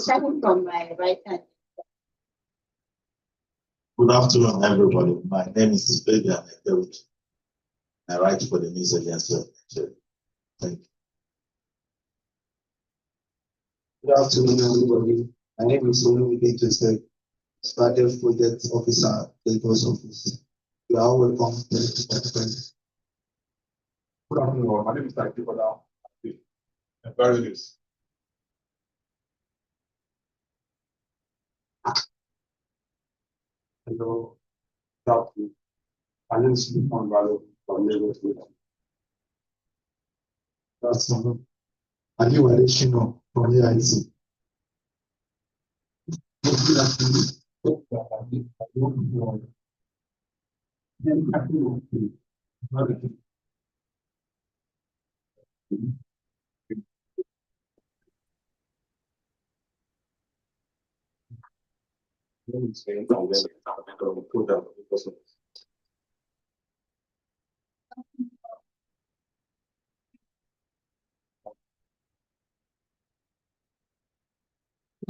starting from my right hand. Good afternoon, everybody. My name is Fabian Ekerich. I write for the News Agency of Nigeria. Thank you. Good afternoon, everybody. My name is Olumide Joseph, SRADeV Project Officer, Lagos Office. You are welcome. Good afternoon. My name is Akikola. Very nice. Hello. Good afternoon. My name is Lukman Balo from Lagos. That's Adi Wadeshino from AIT. Good afternoon. Good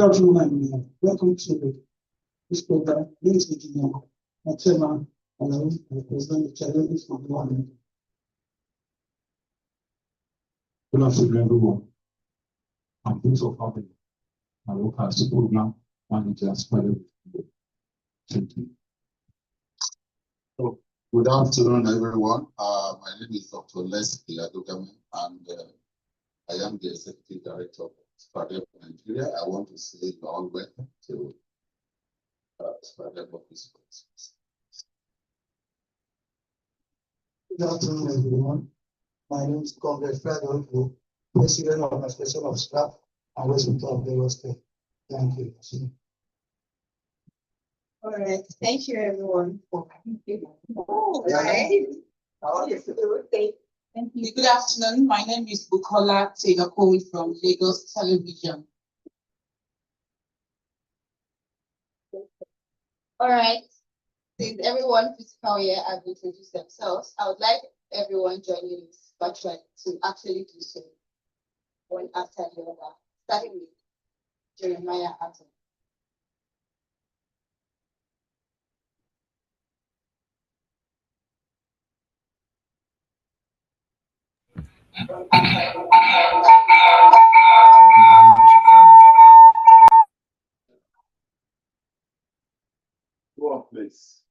afternoon, everyone. Welcome to this program. Ladies and gentlemen, my chairman, and I present the challenges of the morning. Good afternoon, everyone. I'm Prince of Harmony. I work as the program manager at SRADeV. Thank you. Good afternoon, everyone. My name is Dr. Les Iladogame, and I am the Executive Director of SRADeV Nigeria. I want to say you all welcome to SRADeV Office. Good afternoon, everyone. My name is Congress Federal, President of the Special of Staff and Washington of Lagos State. Thank you. All right. Thank you, everyone, for participating. Thank you. Good afternoon. My name is Bukola Tegakoi from Lagos Television. All right. Since everyone physical here have introduced themselves, I would like everyone joining us virtually to actually do so one after the other, starting with Jeremiah Atom. Go on, please.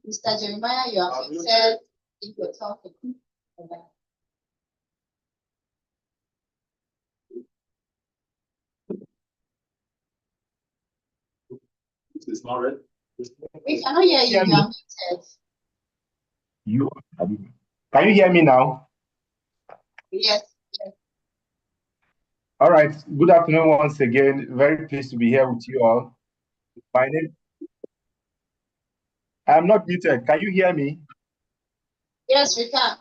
Mr. Jeremiah, you are muted if you're talking. It's not red. We cannot hear you. You are muted. Can you hear me now? Yes. All right. Good afternoon once again. Very pleased to be here with you all. My name. I'm not muted. Can you hear me? Yes, we can.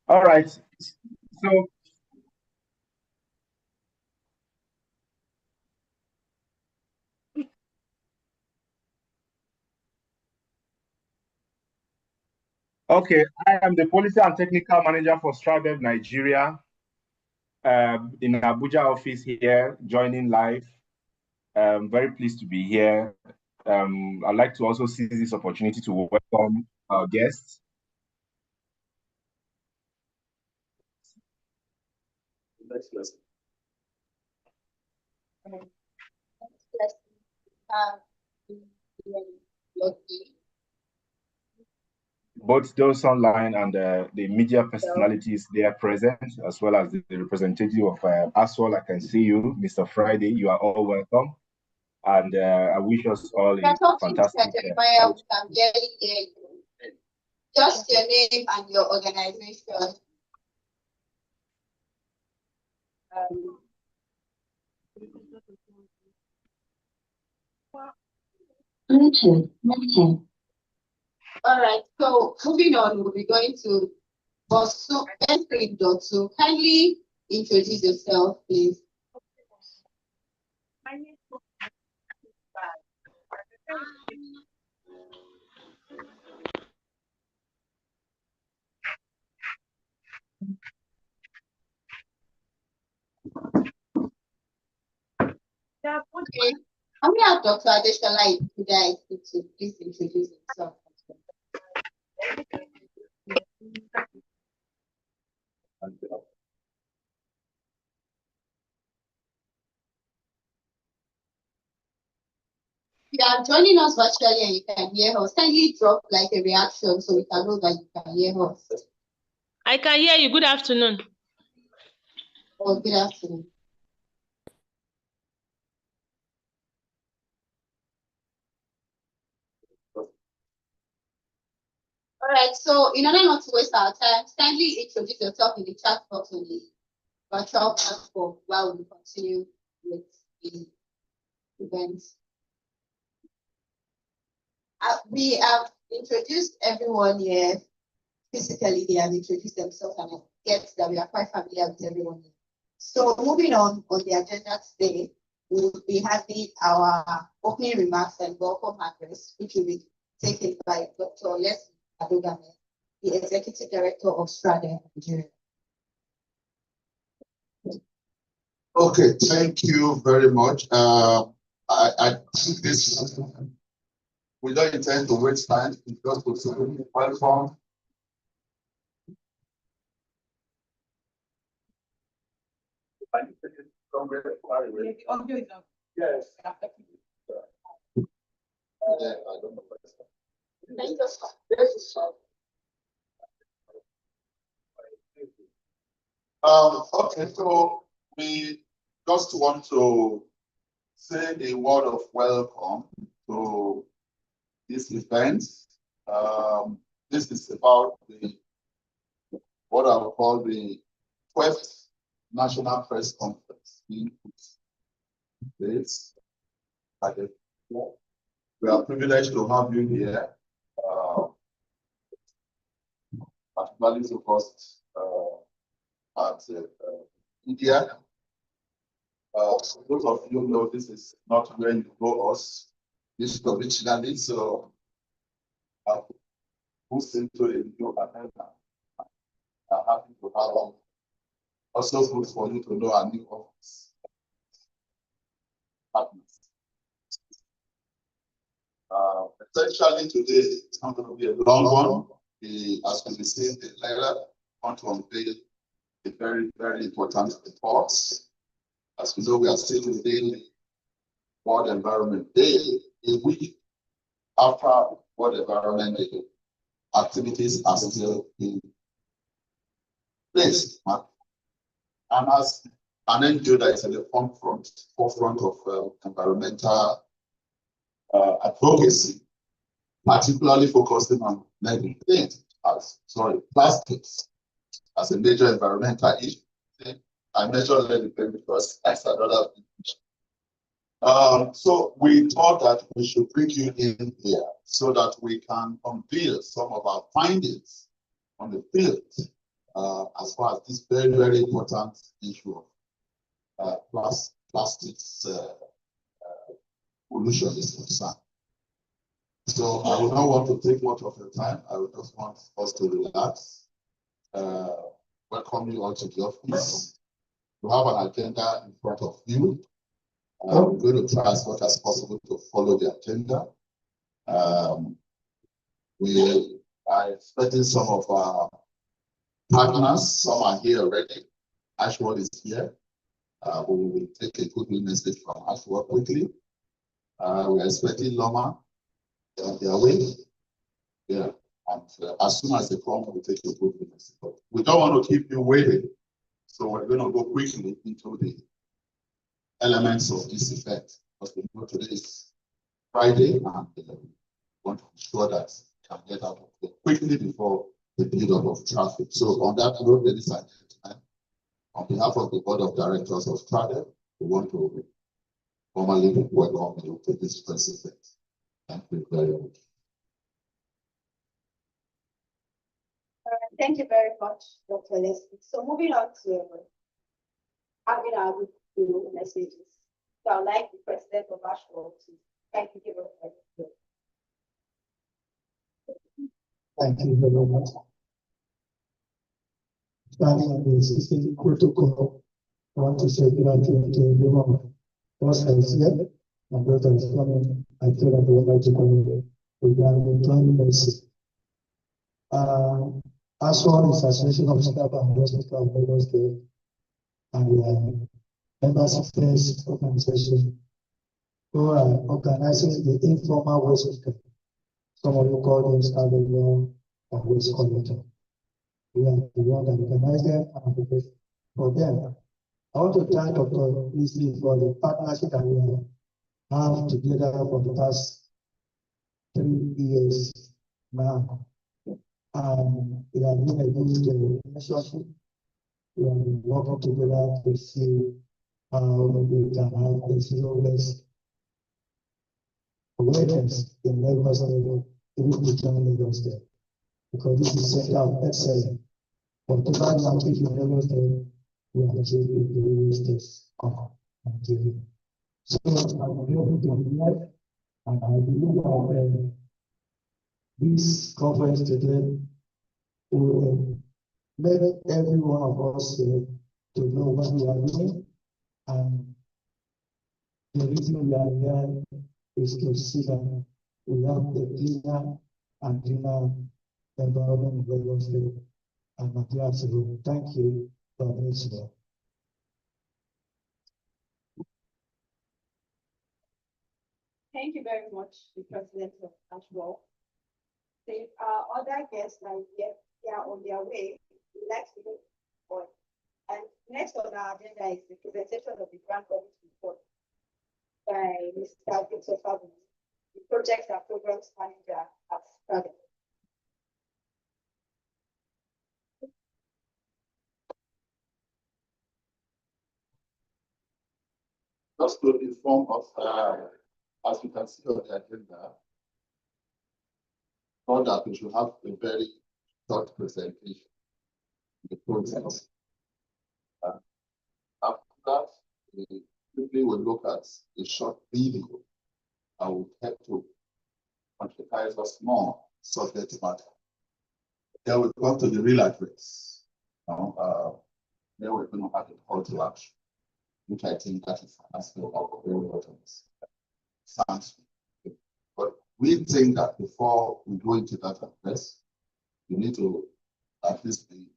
All right. So. Okay, I am the Policy and Technical Manager for SRADeV Nigeria in Abuja office here, joining live. Very pleased to be here. I'd like to also seize this opportunity to welcome our guests. Next lesson. Both those online and the media personalities, they are present, as well as the representative of ASOL. I can see you, Mr. Friday. You are all welcome. And I wish us all a fantastic Just your name and your organization. Bluetooth connected. All right, so moving on, we'll be going to Bosu N3.2. Kindly introduce yourself, please. My name is Okay. I'm going to have Dr. Adeshola Ikuda to please introduce himself. If you are joining us virtually and you can hear us, kindly drop like a reaction so we can know that you can hear us. I can hear you. Good afternoon. Or good afternoon. All right, so in order not to waste our time, kindly introduce yourself in the chat box on the virtual platform while we continue with the event. We have introduced everyone here physically. They have introduced themselves, and I get that we are quite familiar with everyone here. So moving on the agenda today, we will be having our opening remarks and welcome address, which will be taken by Dr. Leslie Adogame, the Executive Director of SRADeV Nigeria. Okay, thank you very much. I think this, we don't intend to waste time because we're welcome. Yes. Okay, so we just want to say a word of welcome to this event. This is about what I would call the 12th National Press Conference in this. We are privileged to have you here, particularly focused at India. Those of you know this is not where you go us. This is originally, so who's into a new agenda. I'm happy to have them. Also good for you to know our new office partners. Essentially today, it's not going to be a long one. As we see the letter, I want to unveil a very, very important report. As we know, we are still within the World Environment Day, a week after World Environment Day. Activities are still in place. And as an NGO that is at the forefront of environmental advocacy, particularly focusing on plastics as a major environmental issue. I mentioned lead because that's another issue. So we thought that we should bring you in here so that we can unveil some of our findings on the field as far as this very, very important issue of plastics pollution is concerned. So I would not want to take much of your time. I would just want us to relax. Welcome you all to the office. You have an agenda in front of you. We're going to try as much as possible to follow the agenda. We are expecting some of our partners. Some are here already. Ashworth is here. We will take a good message from Ashworth quickly. We are expecting Loma on their way. Yeah. And as soon as they come, we'll take a good message. But we don't want to keep you waiting. So we're going to go quickly into the elements of this event. Because we know today is Friday and we want to be sure that we can get out of here quickly before the build-up of traffic. So on that note, ladies and gentlemen, on behalf of the Board of Directors of SRADeV, we want to formally welcome you to this press event. Thank you very much. Thank you very much, Dr. Leslie. So moving on to having our messages. So I'd like the President of Ashworth to thank you very much. Thank you very much. Starting on the existing protocol, I want to say good afternoon to everyone. First, I see it, and those that is coming, I feel that they would like to come in. We are enjoying mercy. As well as Association of Staff and Hospital of Lagos State, and we are members of this organization who are organizing the informal waste weekend. Some of you call them SRADeV or waste collector. We are the one that organize them and advocate for them. I want to thank Dr. Weasley for the partnership that we have together for the past 3 years now. We have been a good relationship. We have been working together to see how we can have a zero waste awareness in Lagos State, in Lagos State, because this is center of excellence. For total language in Lagos State, we are achieving the waste of Nigeria. So I will be able to be and I believe that this conference today will make every one of us to know what we are doing, and the reason we are here is to see that we have a cleaner and greener environment in Lagos State and Nigeria. So thank you for this. Thank you very much, the President of Ashwell. If our other guests are yet they are on their way, we'd like to move on. And next on our agenda is the presentation of the grant audit report by Mr. Victor Fabu, the project and programs manager at SRADeV. Just to inform us, as you can see on the agenda, all that we should have a very short presentation. The process. After that, we quickly will look at a short video. I will help to quantify us more subject matter. Then we come to the real address. Then we're going to have a call to action, which I think that is an aspect of very important. Sounds good. But we think that before we go into that address, you need to at least be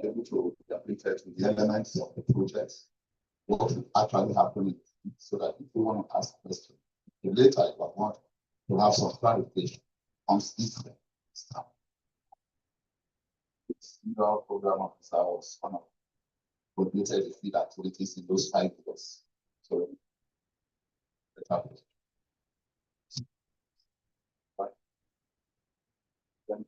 able to be updated with the elements of the project, what is actually happening, so that if you want to ask questions later, if I want to have some clarification on this stuff. Single program officer was one of coordinated the field activities in those 5 years. So let's have it. Right. Then,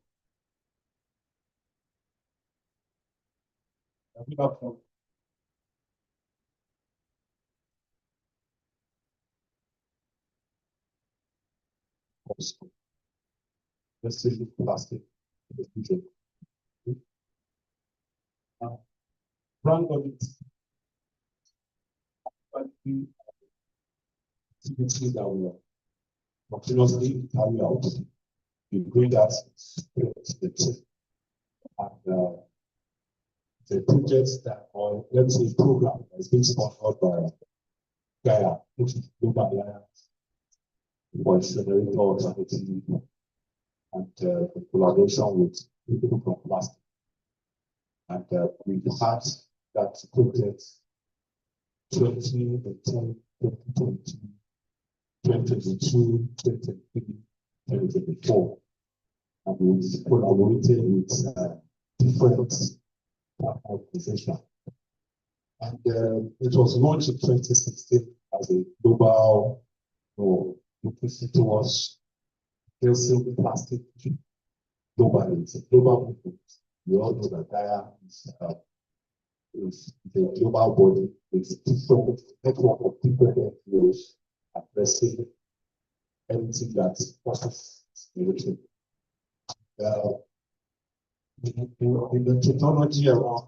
let's say plastic. Brand audit. Activity that we are continuously carry out. We bring that and the projects that, or let's say program that is being sponsored by Gaia, which is Global Alliance for Accelerator Alternative, and the collaboration with people from plastic. And we had that project 2010, 2020, 2022, 2023, 2024. And we collaborated with different organizations. And it was launched in 2016 as a global focus towards reducing plastic globally. It's a global movement. We all know that Gaia is the global body with different network of different NGOs addressing anything that causes pollution. In the technology around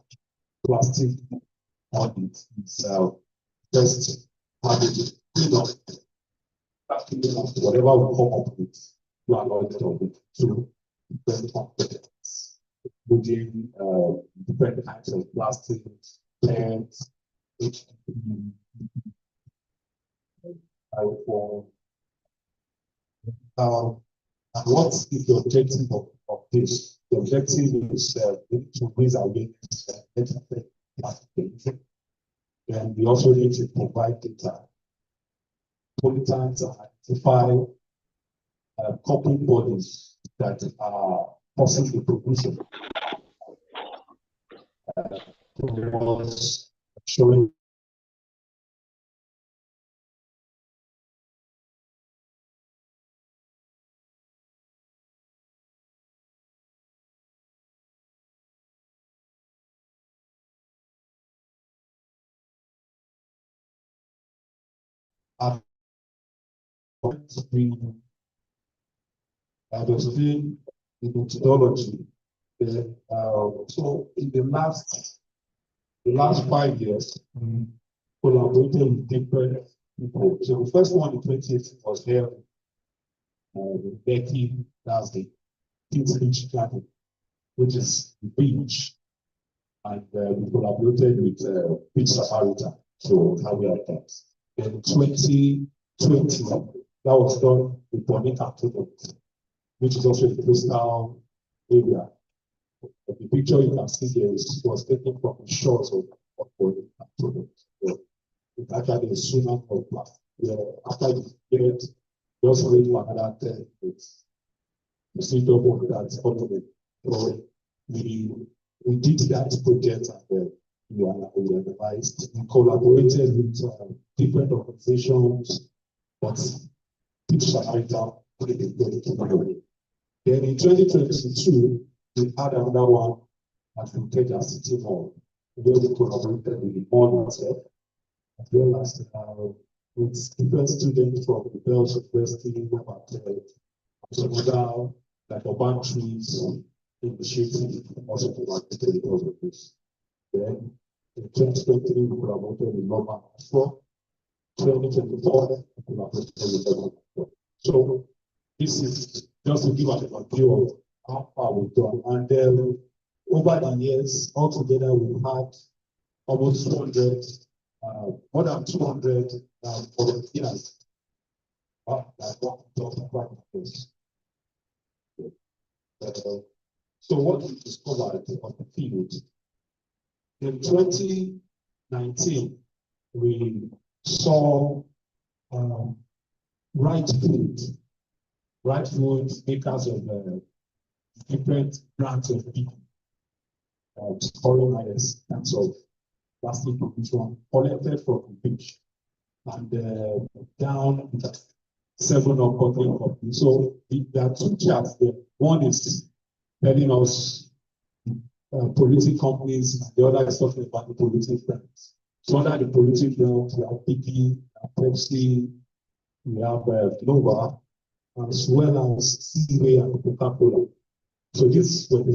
plastic audit is just having whatever we come up with to an audit of it to different competence, including different types of plastics, pens, HDPE, for and what is the objective of this? The objective is to raise awareness, and we also need to provide data. Pollutants identify corporate bodies that are possibly producing. Showing there's been the methodology. So in the last 5 years, we collaborated with different people. So the first one in 2018 was here with Becky, that's the Kings Beach Garden, which is the beach. And we collaborated with Beach Safarita to carry out that. In 2020, that was done with Bonita Project, which is also a coastal area. The picture you can see there was taken from the shores of Bonita Project. So it's actually a tsunami of plastic. After the period, we also wait for another 10 minutes. You see double that automated. So we did that project and we analyzed. We collaborated with different organizations, but Beach Safarita put it in 2020. Then in 2022, we had another one at the Teja City Hall, where we collaborated with the mall itself, as well as with different students from the Bells University, some other like urban trees initiative, also collaborated with all of this. Then in 2023, we collaborated with Norman Afro. 2024, we collaborated with Norman Afro. So this is just to give us a view of how far we've done. And then over the years, altogether, we've had almost 200, more than 200 volunteers. So what we discovered on the field, in 2019, we saw right food makers of different brands of people scoring highest in terms of plastic pollution collected from the beach and down 7 of bottling companies. So there are two charts there. One is telling us polluting companies, and the other is talking about the polluting brands. So under the polluting brands, we have PP, Pepsi, we have Nova, as well as Seaway and Coca-Cola. So these were the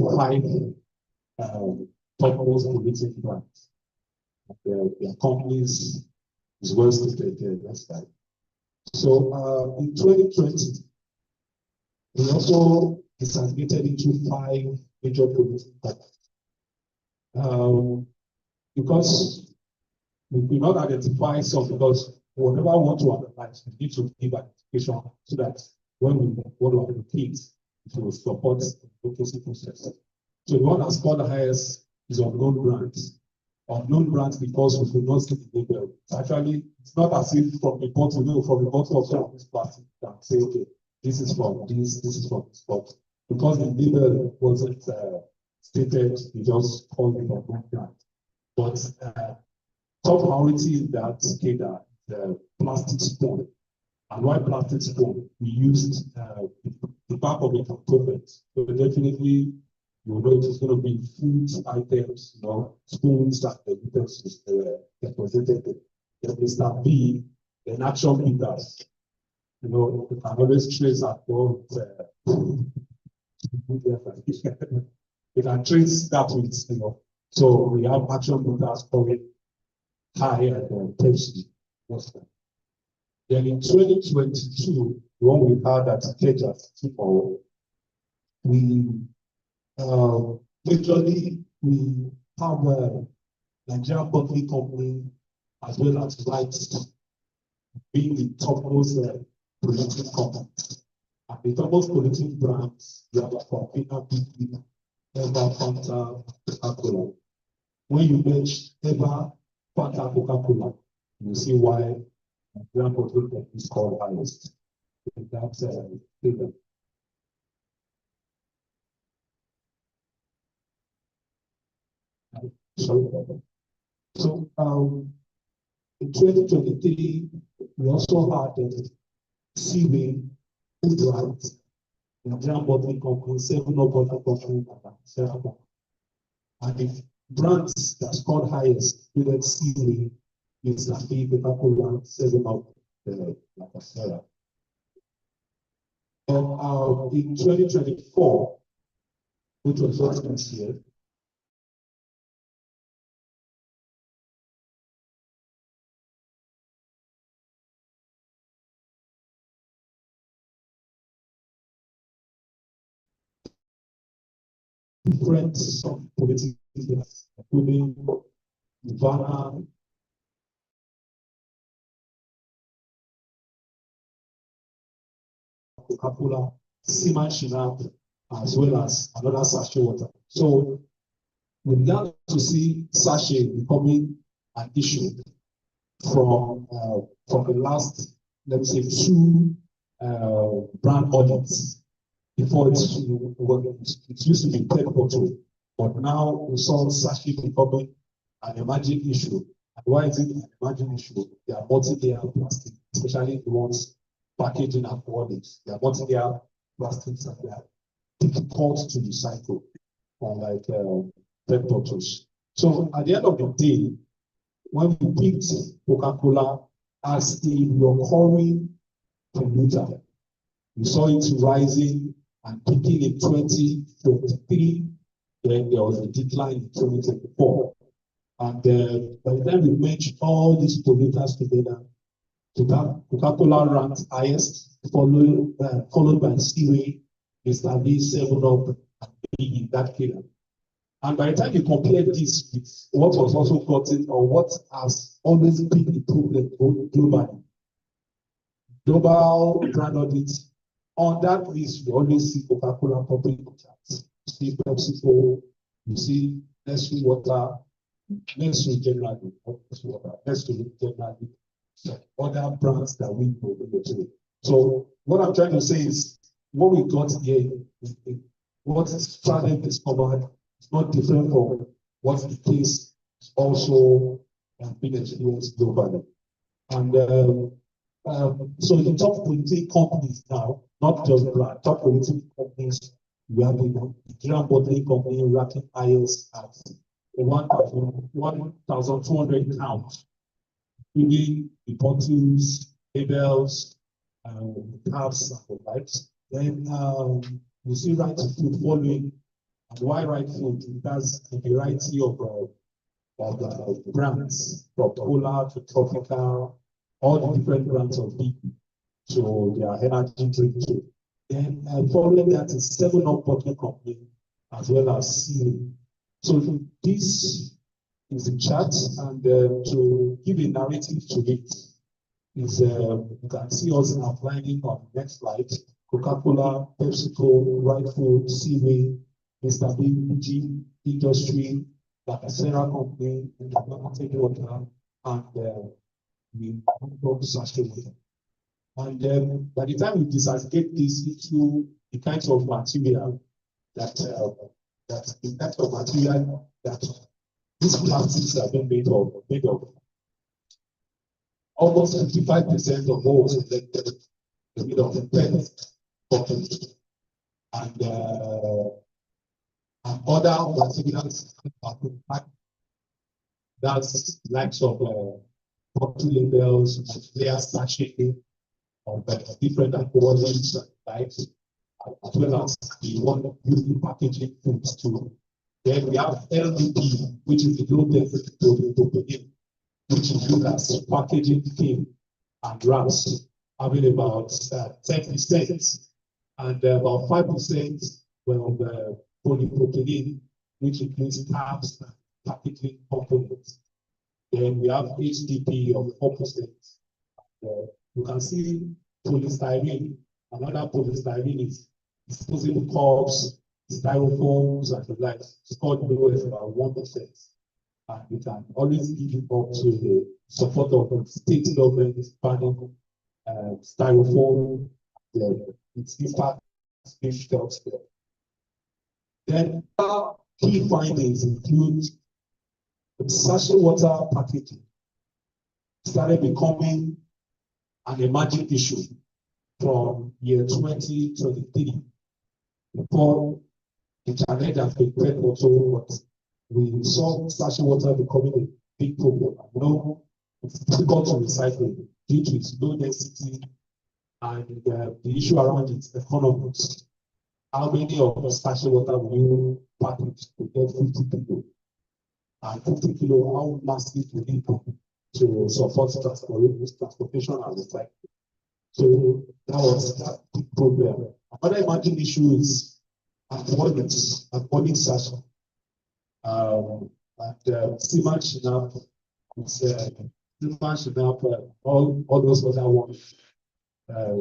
5 topmost polluting brands. Their companies is well stated there, that's right. So in 2020, we also disaggregated into 5 major polluting brands. Because we could not identify some, because whenever we want to analyze, we need to give identification so that when we want to allocate, it will support the advocacy process. So the one that scored the highest is unknown brands. Unknown brands because we could not see the label. Actually, it's not as if from the bottle, from the bottle of some of this plastic, you can say, okay, this is from this is from this, but because the label wasn't stated, we just called it unknown brand. But top priority in that SRADeV, the plastic spoon. And why plastic spoon? We used the back of the component. So definitely, you know, it's going to be food items, you know, spoons that the utensils represented. Then Mr. B, then action figures. You know, you can always trace at what you can trace that with, you know. So we have action figures coming high at Pepsi. Then in 2022, when we had at Teja City Hall, we majorly we have a Nigerian bottling company as well as rights being the topmost polluting company. And the topmost polluting brands, you have Coca-Cola, BP, Eva, Fanta, Coca-Cola. When you match Eva, Fanta, Coca-Cola, you see why brand portfolio is called highest. That's figure. So in 2023, we also had the Seaway food rights, Nigerian bottling company, 7-Up bottling company, and the brands that scored highest with Seaway is Lafi, Coca-Cola, 7-Up, like I said. And in 2024, which was just this year, different political leaders, including Ivana, Coca-Cola, Seaman Shinab, as well as another sachet water. So we began to see sachet becoming an issue from the last, let me say, two brand audits. Before it used to be PET bottle, but now we saw sachet becoming an emerging issue. And why is it an emerging issue? They are multi-layer plastic, especially the ones packaging and audits. They are multi-layer plastics and they are difficult to recycle, unlike PET bottles. So at the end of the day, when we picked Coca-Cola as a recurring polluter, we saw it rising and peaking in 2023, then there was a decline in 2024. And by the time we merged all these polluters together, Coca-Cola ranked highest, followed by Seaway, Mr. B, 7-Up, and B in that killer. And by the time you compare this with what was also gotten, or what has always been the problem globally, global brand audits, on that list, we always see Coca-Cola public charts. You see PepsiCo, you see Nestle Water, Nestle generally, Nestle generally, other brands that we know today. So what I'm trying to say is, what we got here, what SRADeV discovered, is not different from what the case is also being experienced globally. And so the top 20 companies now, not just brand, top 20 companies, we have the Nigerian bottling company ranking highest at 1,200 pounds, including the bottles, labels, tabs, and the likes. Then you see right food following. And why right food? It has a variety of brands, from Cola to Tropical, all the different brands of people. So they are energy drink too. Then following that is 7-Up bottling company as well as Seaway. So this is the chart, and to give a narrative to it is you can see us outlining on the next slide: Coca-Cola, PepsiCo, Right Food, Seaway, Mr. BG Industry, Lakasera Company, Intermarket Water, and we sachet water. And by the time we disaggregate this into the kinds of material that these plastics have been made of almost 55% of those are made of PET bottles, and other materials that's likes of bottle labels, layer sachet of different alcoholics and types, as well as the one using packaging foods too. Then we have LDP, which is the low density propylene, which is used as packaging film and wraps, having about 10%, and about 5% of polypropylene, which includes tabs and packaging components. Then we have HDP of 4%, you can see polystyrene. Another polystyrene is disposable cups, styrofoams, and the like. It's called low as about 1%. And we can always give it up to the support of the state government banning styrofoam. Its impact is being felt there. Then key findings include sachet water packaging started becoming an emerging issue from year 2023. Before the challenge has been great also, but we saw sachet water becoming a big problem. Now it's difficult to recycle due to its low density and the issue around its economics. How many of the sachet water will you package to get 50 kilo? And 50 kilo, how massive will it be to support transportation and recycling? So that was that big problem. Another emerging issue is avoiding sachet. Steamer Shinap, all those other ones,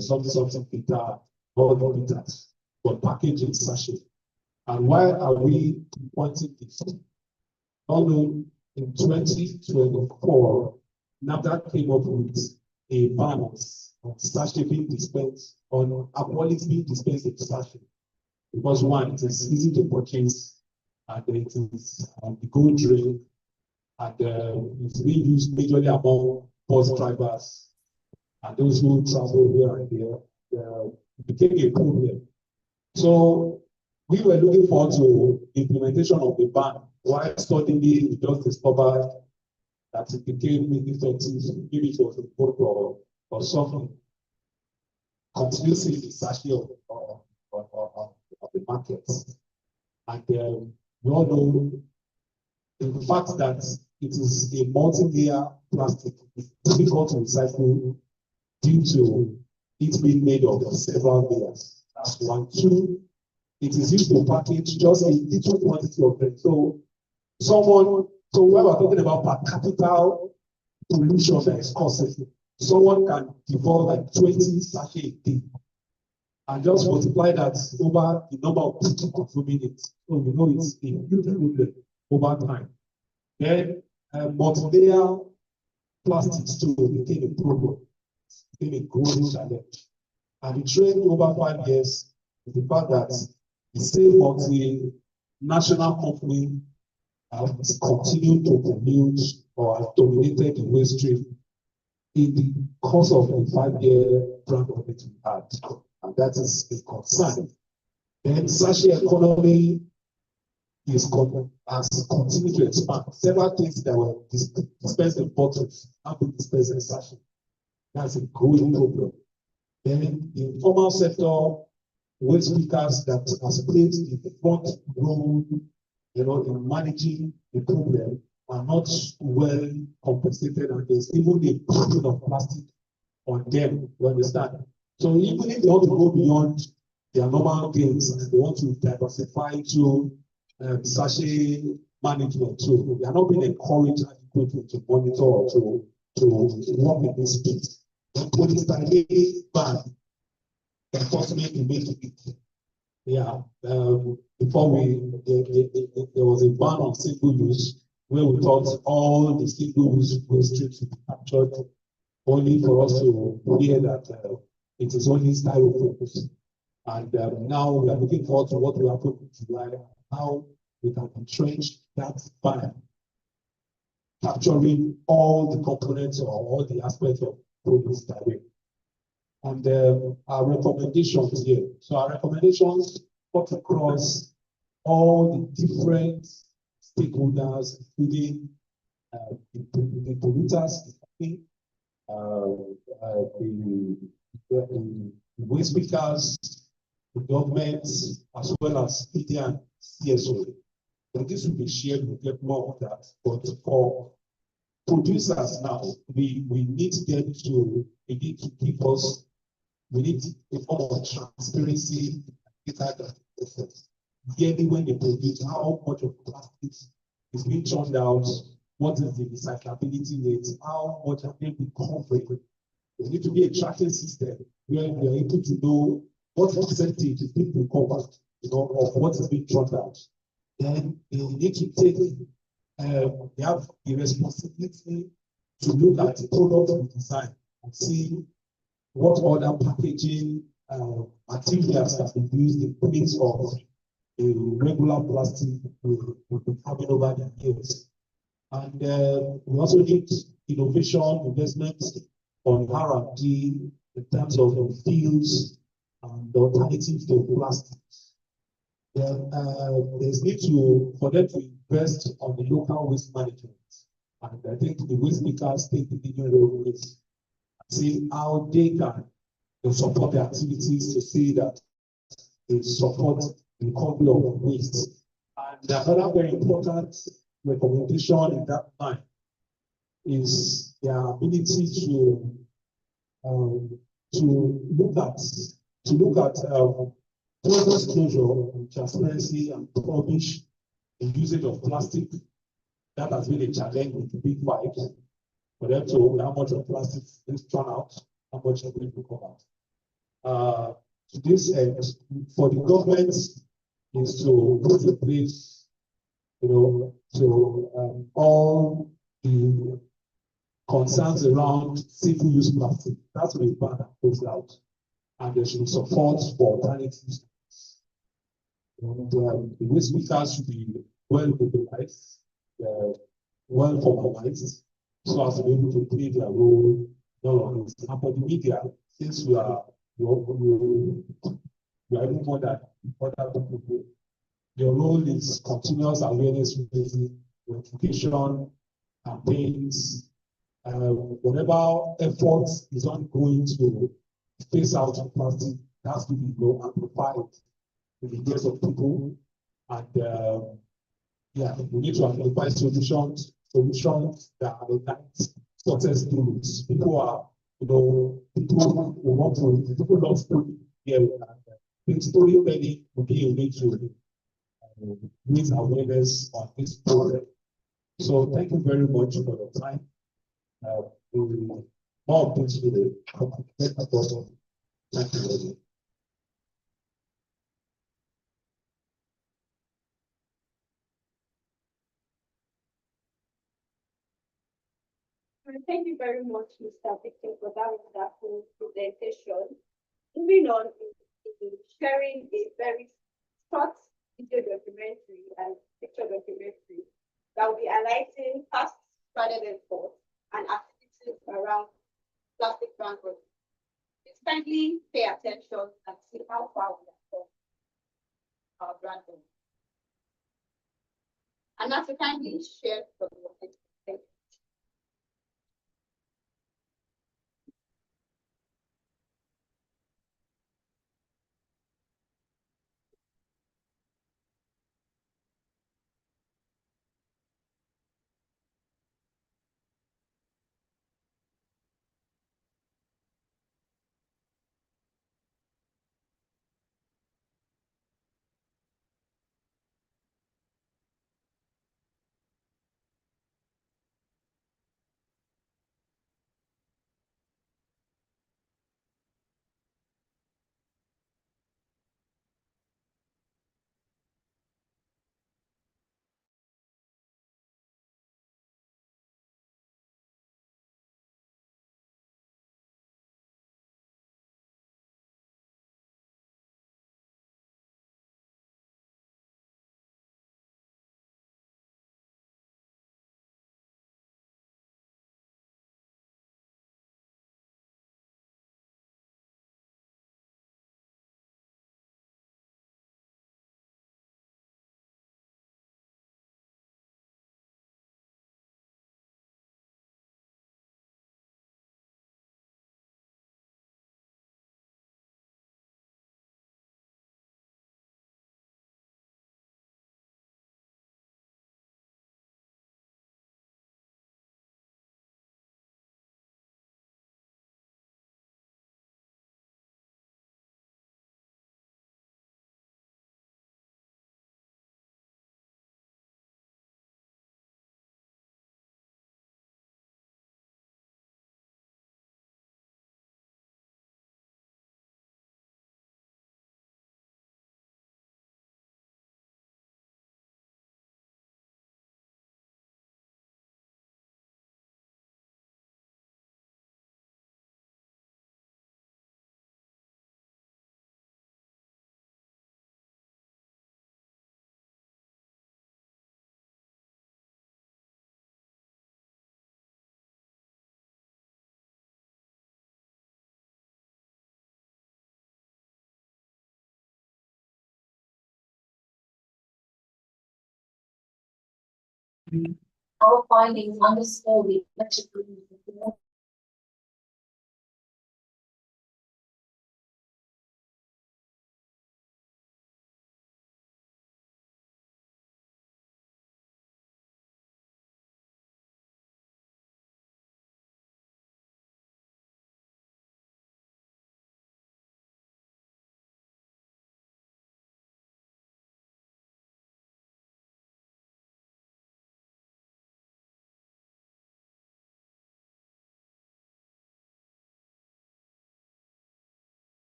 something bitter, all the bitters, but packaging sachet. And why are we pointing this? Although in 2024, NAFDAC came up with a ban on sachet being dispensed, on alcoholics being dispensed in sachet. Because one, it is easy to purchase, and it is the good drink, and it's being used majorly among bus drivers and those who travel here and there. It became a problem. So we were looking forward to implementation of the ban. While studying it, we just discovered that it became ineffective. Maybe it was a book or something. Continuously the sachet of the market. And we all know the fact that it is a multi-layer plastic. It's difficult to recycle due to it being made of several layers. That's one. Two, it is used to package just a little quantity of it. So when we're talking about per capita pollution that is caused, someone can devour like 20 sachets a day and just multiply that over the number of people consuming it. So you know it's a huge problem over time. Then multi-layer plastics too became a problem, became a growing challenge. And the trend over 5 years is the fact that the same multinational company has continued to pollute or has dominated the waste stream in the course of the 5-year brand audit we had. And that is a concern. Then sachet economy has continued to expand. Several things that were dispensed in bottles have been dispensed in sachet. That's a growing problem. Then the informal sector, waste speakers that has played the front role, in managing the problem are not well compensated, and there's even a burden of plastic on them. You understand? So even if they want to go beyond their normal gains and they want to diversify to sachet management, so they are not being encouraged adequately to monitor or to work in this space. The polystyrene ban enforcement to make it. Yeah, before there was a ban on single use, where we thought all the single use waste streams would be captured, only for us to hear that it is only styrofoam. And now we are looking forward to what will happen in July, how we can entrench that ban, capturing all the components or all the aspects of polystyrene. And our recommendations here. So our recommendations cut across all the different stakeholders, including the polluters, the waste speakers, the government, as well as media and CSO. But this will be shared, we'll get more of that. But for producers now, we need them to, give us, we need a form of transparency, yearly when they produce, how much of plastics is being churned out, what is the recyclability rate, how much are they recovering There needs to be a tracking system where we are able to know what percentage is being recovered, of what is being turned out. Then they need to take, they have the responsibility to look at the product we design and see what other packaging materials that we use in place of a regular plastic we've been having over the years. And we also need innovation, investment on R&D in terms of fields and alternatives to plastics. Then there's need for them to invest on the local waste management. And I think the waste makers take the leading role in this. See how they can support the activities to see that they support the recovery of waste. And another very important recommendation in that line is their ability to look at full disclosure, transparency, and publish the usage of plastic. That has been a challenge with the big pipes for them to know how much of plastic is thrown out, how much of it will come out. To this end, for the government is to put in place, all the concerns around single-use plastic. That's what the ban goes out, and there should be support for alternatives. The waste makers should be well mobilized, well formalized, so as to be able to play their role in all of this. And for the media, since we are even more than other people do, your role is continuous awareness raising, education, campaigns, whatever effort is ongoing to phase out plastic, that's to be amplified in the ears of people. And we need to identify solutions that are the success stories. People love story here. And storytelling will be a way to raise awareness on this project. So thank you very much for your time. We will more things with the Thank you very much. Thank you very much, Mr. Victor, for that wonderful presentation. Moving on in sharing a very short video documentary and picture documentary that will be highlighting past SRADeV efforts and activities around plastic transport. Please kindly pay attention and see how far we have come our branding. And now to kindly share from your thank you. Our findings underscore the effectiveness of the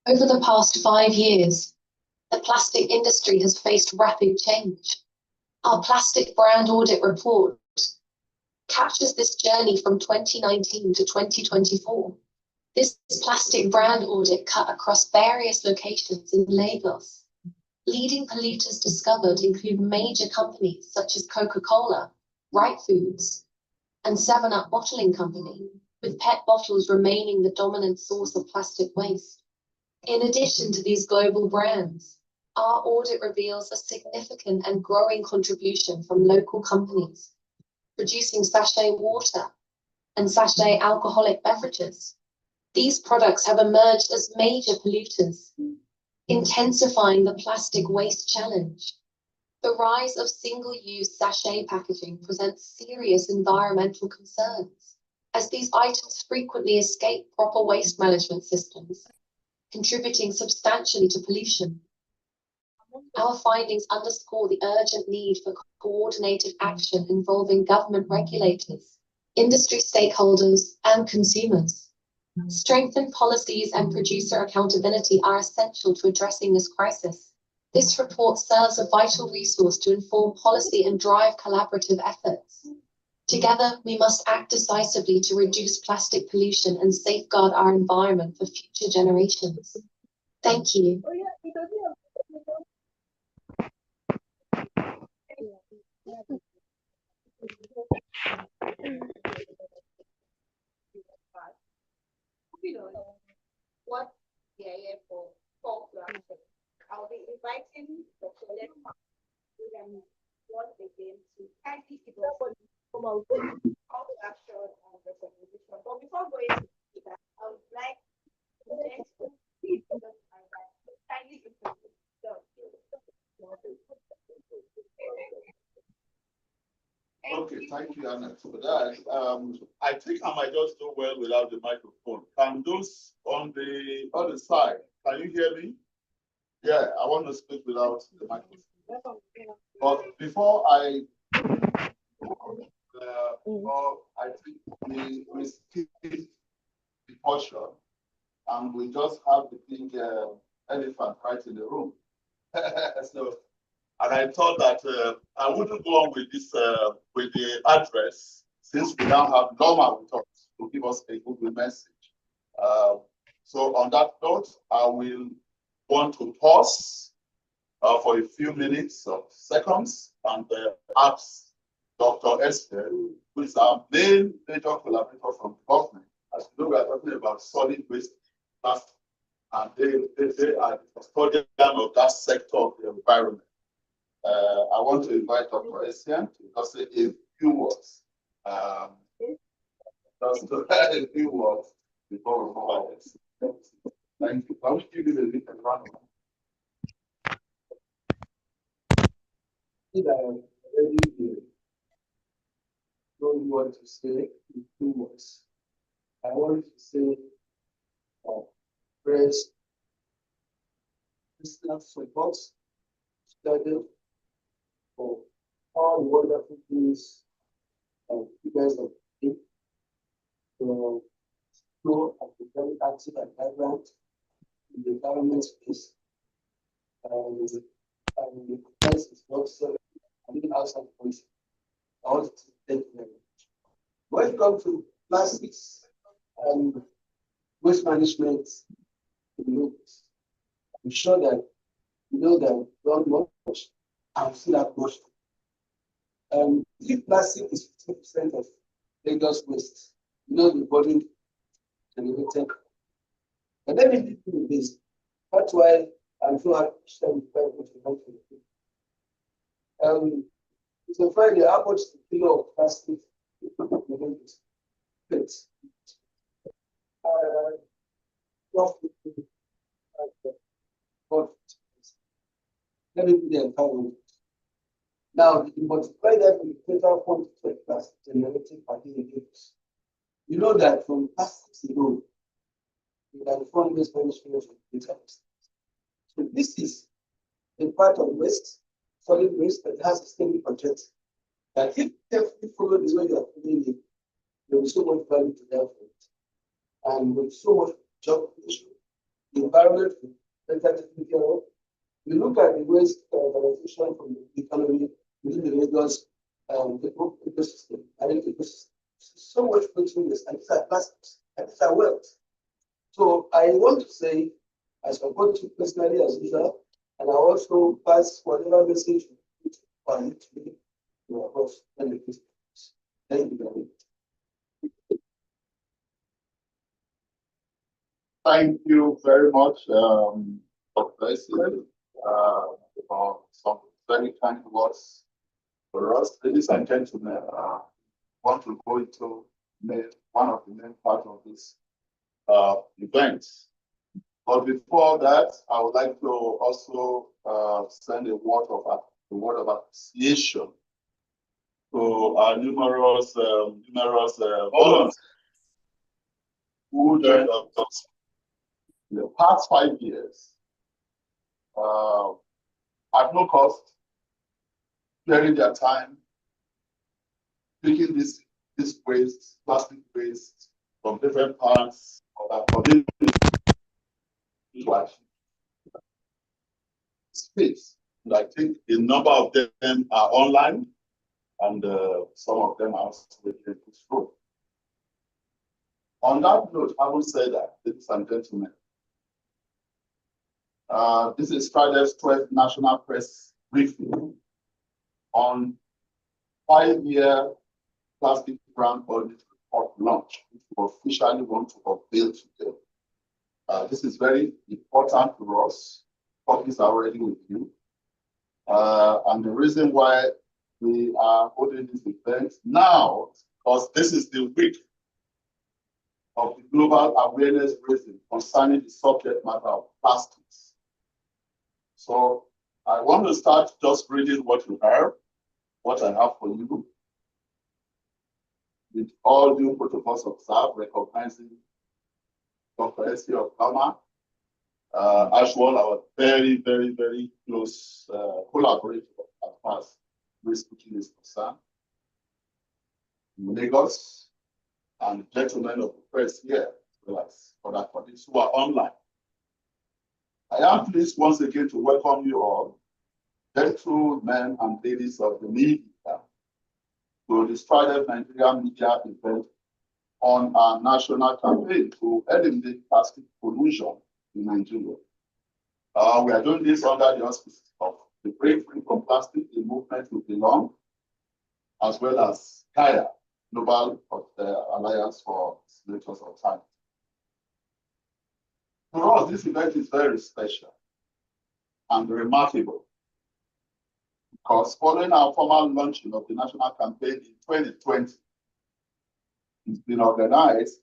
Over the past 5 years, the plastic industry has faced rapid change. Our plastic brand audit report captures this journey from 2019 to 2024. This plastic brand audit cut across various locations in Lagos. Leading polluters discovered include major companies such as Coca-Cola, Right Foods, and 7-Up Bottling Company, with PET bottles remaining the dominant source of plastic waste. In addition to these global brands, our audit reveals a significant and growing contribution from local companies producing sachet water and sachet alcoholic beverages. These products have emerged as major polluters, intensifying the plastic waste challenge. The rise of single-use sachet packaging presents serious environmental concerns, as these items frequently escape proper waste management systems, contributing substantially to pollution. Our findings underscore the urgent need for coordinated action involving government regulators, industry stakeholders, and consumers. Strengthened policies and producer accountability are essential to addressing this crisis. This report serves a vital resource to inform policy and drive collaborative efforts. Together, we must act decisively to reduce plastic pollution and safeguard our environment for future generations. Thank you. What the IAF for call to action. I'll be inviting the collect and once again to kindly give us call to action on the conversation. But before going to that, I would like to kindly introduce Okay, thank you, Anna, for that. I think I might just do well without the microphone. Can those on the other side, can you hear me? Yeah, I want to speak without the microphone. But before I think we skip the portion and we just have the big elephant right in the room. So, and I thought that I wouldn't go on with this with the address since we now have Norma with us to give us a good message. So on that note, I will want to pause for a few minutes or seconds and ask Dr. Esther, who is our main major collaborator from the government. As you know, we are talking about solid waste plastic, and they are the custodian of that sector of the environment. I want to invite Dr. Esther to just say a few words. Just a few words before we move on. Thank you. I will give you the little run. Already here. Don't want to say in 2 words. I want to say, praise, listener support, study for all the wonderful things you guys have done to grow and be very active and vibrant in the government space. And the best is not so, and even outside the policy. I want to thank you very much. When it comes to plastics and waste management, I'm sure that you know that don't much and still have much. If plastic is 50% of Lagos waste, you know the body generated. But let me do this. That's why I'm so happy to share with you. It's a Friday, how much the kilo of plastic? Let me be the environment. Now, if you multiply that with the total quantity of plastic generated per day, you know that from plastics alone, you can fund this management of data. So this is a part of waste, solid waste that has a steady project. That if carefully followed this way you are doing it, there will be so much value to that for it. And with so much job creation, the environment will better taken care of. You look at the waste organization from the economy within the Lagos ecosystem, and ecosystem. So much putting this, and these are plastics, and these are wealth. So I want to say, I support you personally as usual, and I also pass whatever message you put on it to me, your boss and the business. Thank you very much. Thank you very much, Dr. President, for some very kind words for us. Ladies and gentlemen, want to go into one of the main parts of this event. But before that, I would like to also send a word of appreciation to our numerous volunteers who joined us in the past 5 years at no cost, sharing their time, picking this waste, plastic waste from different parts of our community to achieve space. And I think a number of them are online, and some of them are also waiting to through. On that note, I will say that, ladies and gentlemen, this is SRADeV's 12th National Press Briefing on 5-year plastic brand audit report launch, which we officially want to unveil today. This is very important to us. Copies are already with you. And the reason why we are holding this event now, because this is the week of the global awareness raising concerning the subject matter of plastics. So I want to start just reading what you heard, what I have for you, with all due protocols observed, recognizing Dr. S. of Kama, as well our very, very, very close collaborator as far as waste cooking is concerned, in Lagos, and gentlemen of the press here, as well as other colleagues who are online. I am pleased once again to welcome you all, gentlemen and ladies of the media, to the SRADeV Nigeria media event on our national campaign to eliminate plastic pollution in Nigeria. We are doing this under the auspices of the Break Free from Plastic, the movement we belong, as well as KAIA, Global Alliance for Signatures of Time. For us, this event is very special and remarkable, because following our formal launching of the national campaign in 2020, it's been organized.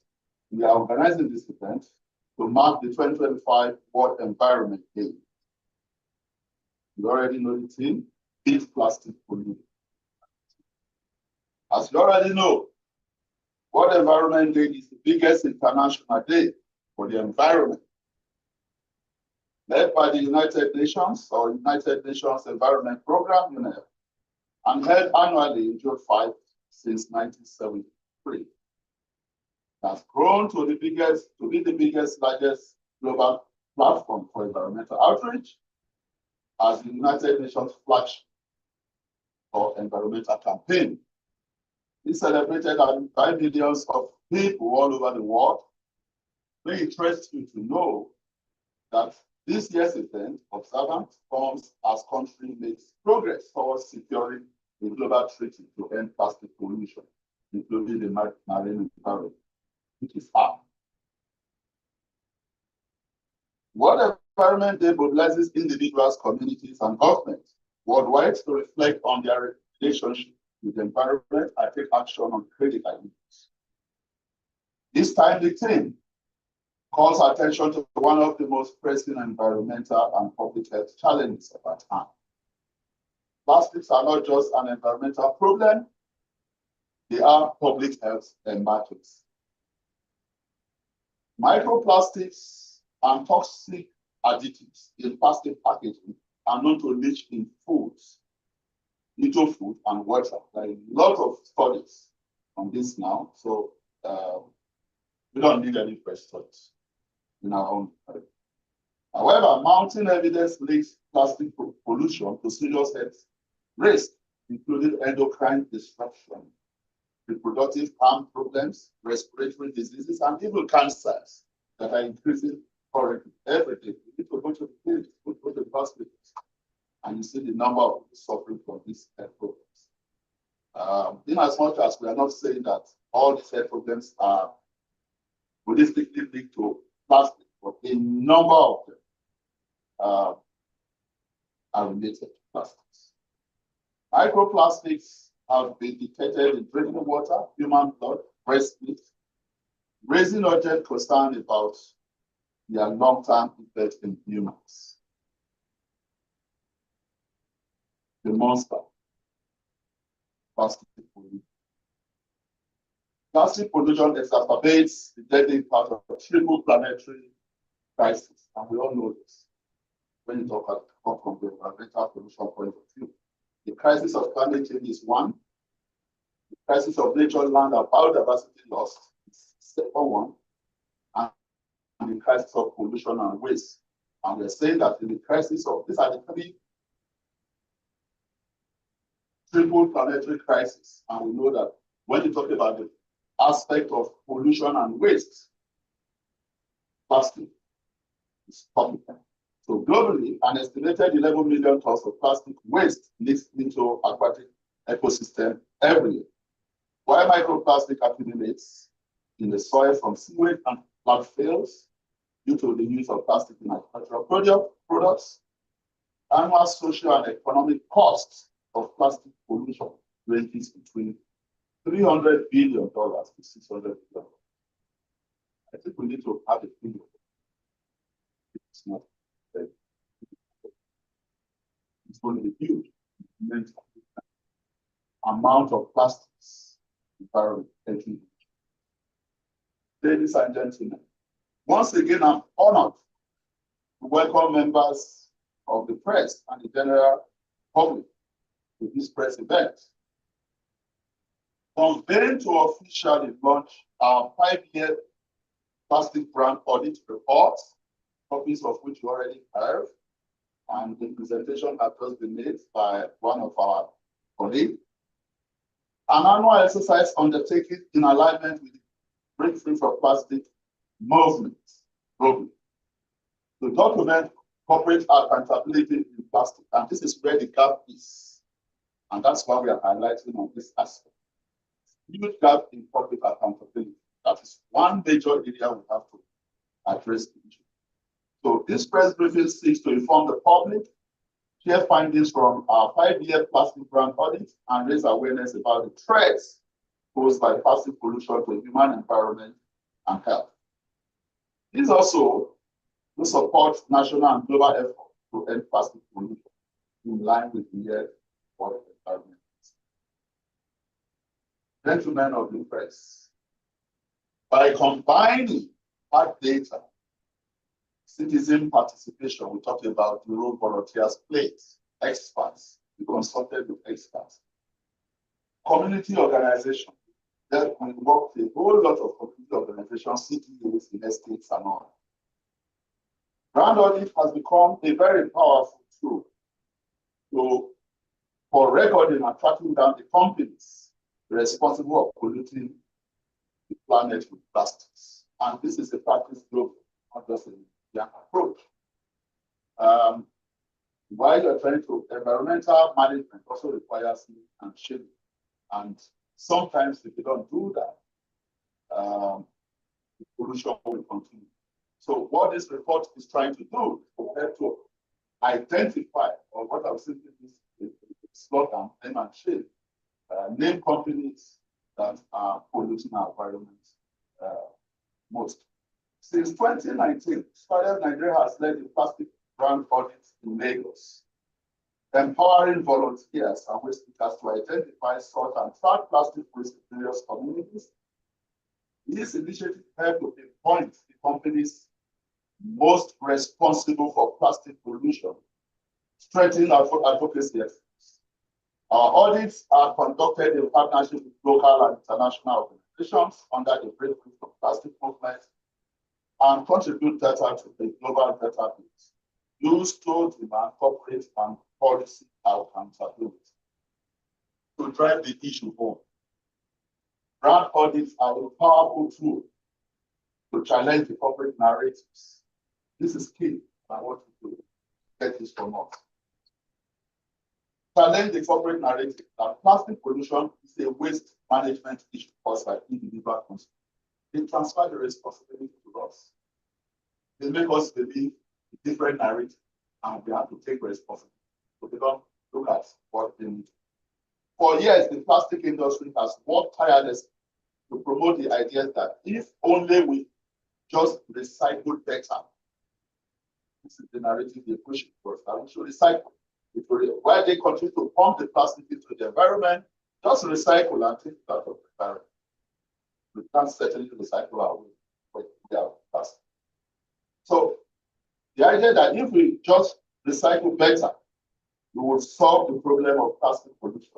We are organizing this event to mark the 2025 World Environment Day. You already know the theme, Beat Plastic Pollution. As you already know, World Environment Day is the biggest international day for the environment, led by the United Nations or United Nations Environment Program, UNEP, and held annually in June 5 since 1973. It has grown to be the biggest, largest global platform for environmental outreach as the United Nations flagship for environmental campaign. It's celebrated by millions of people all over the world. May interest you to know that this year's event observance comes as country makes progress towards securing a global treaty to end plastic pollution, including the marine environment, which is hard. World Environment Day mobilizes individuals, communities, and governments worldwide to reflect on their relationship with the environment and take action on critical issues. This timely theme calls attention to one of the most pressing environmental and public health challenges of our time. Plastics are not just an environmental problem, they are public health emergencies. Microplastics and toxic additives in plastic packaging are known to leach in foods, into food and water. There are a lot of studies on this now, so we don't need any fresh studies in our own country. However, mounting evidence links plastic pollution to serious health risks, including endocrine disruption, reproductive harm problems, respiratory diseases, and even cancers that are increasing currently every day. You need to go to the clinic, go to the hospitals, and you see the number of people suffering from these health problems. In as much as we are not saying that all these health problems are holistically linked to plastic, but a number of them are related to plastics. Microplastics have been detected in drinking water, human blood, breast milk, raising urgent concern about their long-term effects in humans. The monster, plastic pollution. Plastic pollution exacerbates the deadly impact of a triple planetary crisis, and we all know this when you talk from the environmental pollution point of view. The crisis of climate change is one. The crisis of nature, land, and biodiversity loss is the second one. And the crisis of pollution and waste. And we're saying that in the crisis of, these are the three triple planetary crises. And we know that when you talk about the aspect of pollution and waste, plastic is topical. So globally, an estimated 11 million tons of plastic waste leaks into aquatic ecosystem every year. While microplastic accumulates in the soil from sewage and landfills due to the use of plastic in agricultural products, annual social and economic costs of plastic pollution ranges between $300 billion to $600 billion. I think we need to have a figure. It's not. It's going to be huge amount of plastics environment. Ladies and gentlemen, once again, I'm honored to welcome members of the press and the general public to this press event. Convened to officially launch our 5-year plastic brand audit report, copies of which you already have, and the presentation has just been made by one of our colleagues. An annual exercise undertaken in alignment with the Break Free from Plastic movement globally to document corporate accountability in plastic. And this is where the gap is. And that's why we are highlighting on this aspect. Huge gap in corporate accountability. That is one major area we have to address the issue. So this press briefing seeks to inform the public, share findings from our 5-year plastic brand audit, and raise awareness about the threats posed by plastic pollution to human environment and health. This also will support national and global efforts to end plastic pollution in line with the year for environment. Gentlemen of the press, By combining hard data, citizen participation, we talked about the role volunteers played, experts, we consulted with experts, community organization, that we work with a whole lot of community organizations, CTAs, in estates and all. Brand audit has become a very powerful tool for recording and tracking down the companies responsible for polluting the planet with plastics. And this is a practice global, not just a young approach. While you're trying to, environmental management also requires and shading. And sometimes if you don't do that, the pollution will continue. So what this report is trying to do is to identify, or what I'm saying is slogan, name and shame, name companies that are polluting our environment most. Since 2019, SRADeV Nigeria has led the plastic brand audit in Lagos, empowering volunteers and waste pickers to identify, sort, and track plastic waste in various communities. This initiative helped to pinpoint the companies most responsible for plastic pollution, strengthening our advocacy efforts. Our audits are conducted in partnership with local and international organizations under the Breakthrough from Plastic Movement and contribute data to the global database used to demand corporate and policy accountability. To drive the issue home, brand audits are a powerful tool to challenge the corporate narratives. This is key. I want you to get this from us. Challenge the corporate narrative that plastic pollution is a waste management issue caused by individual consumers. They transfer the responsibility to us. They make us believe a different narrative, and we have to take responsibility. So they don't look at what they need. For years, the plastic industry has worked tirelessly to promote the idea that if only we just recycle better, this is the narrative they push for us, that we should recycle. Why they continue to pump the plastic into the environment, just recycle and take it out of the environment. We can't certainly recycle our way, but we have plastic. So the idea that if we just recycle better, we will solve the problem of plastic pollution.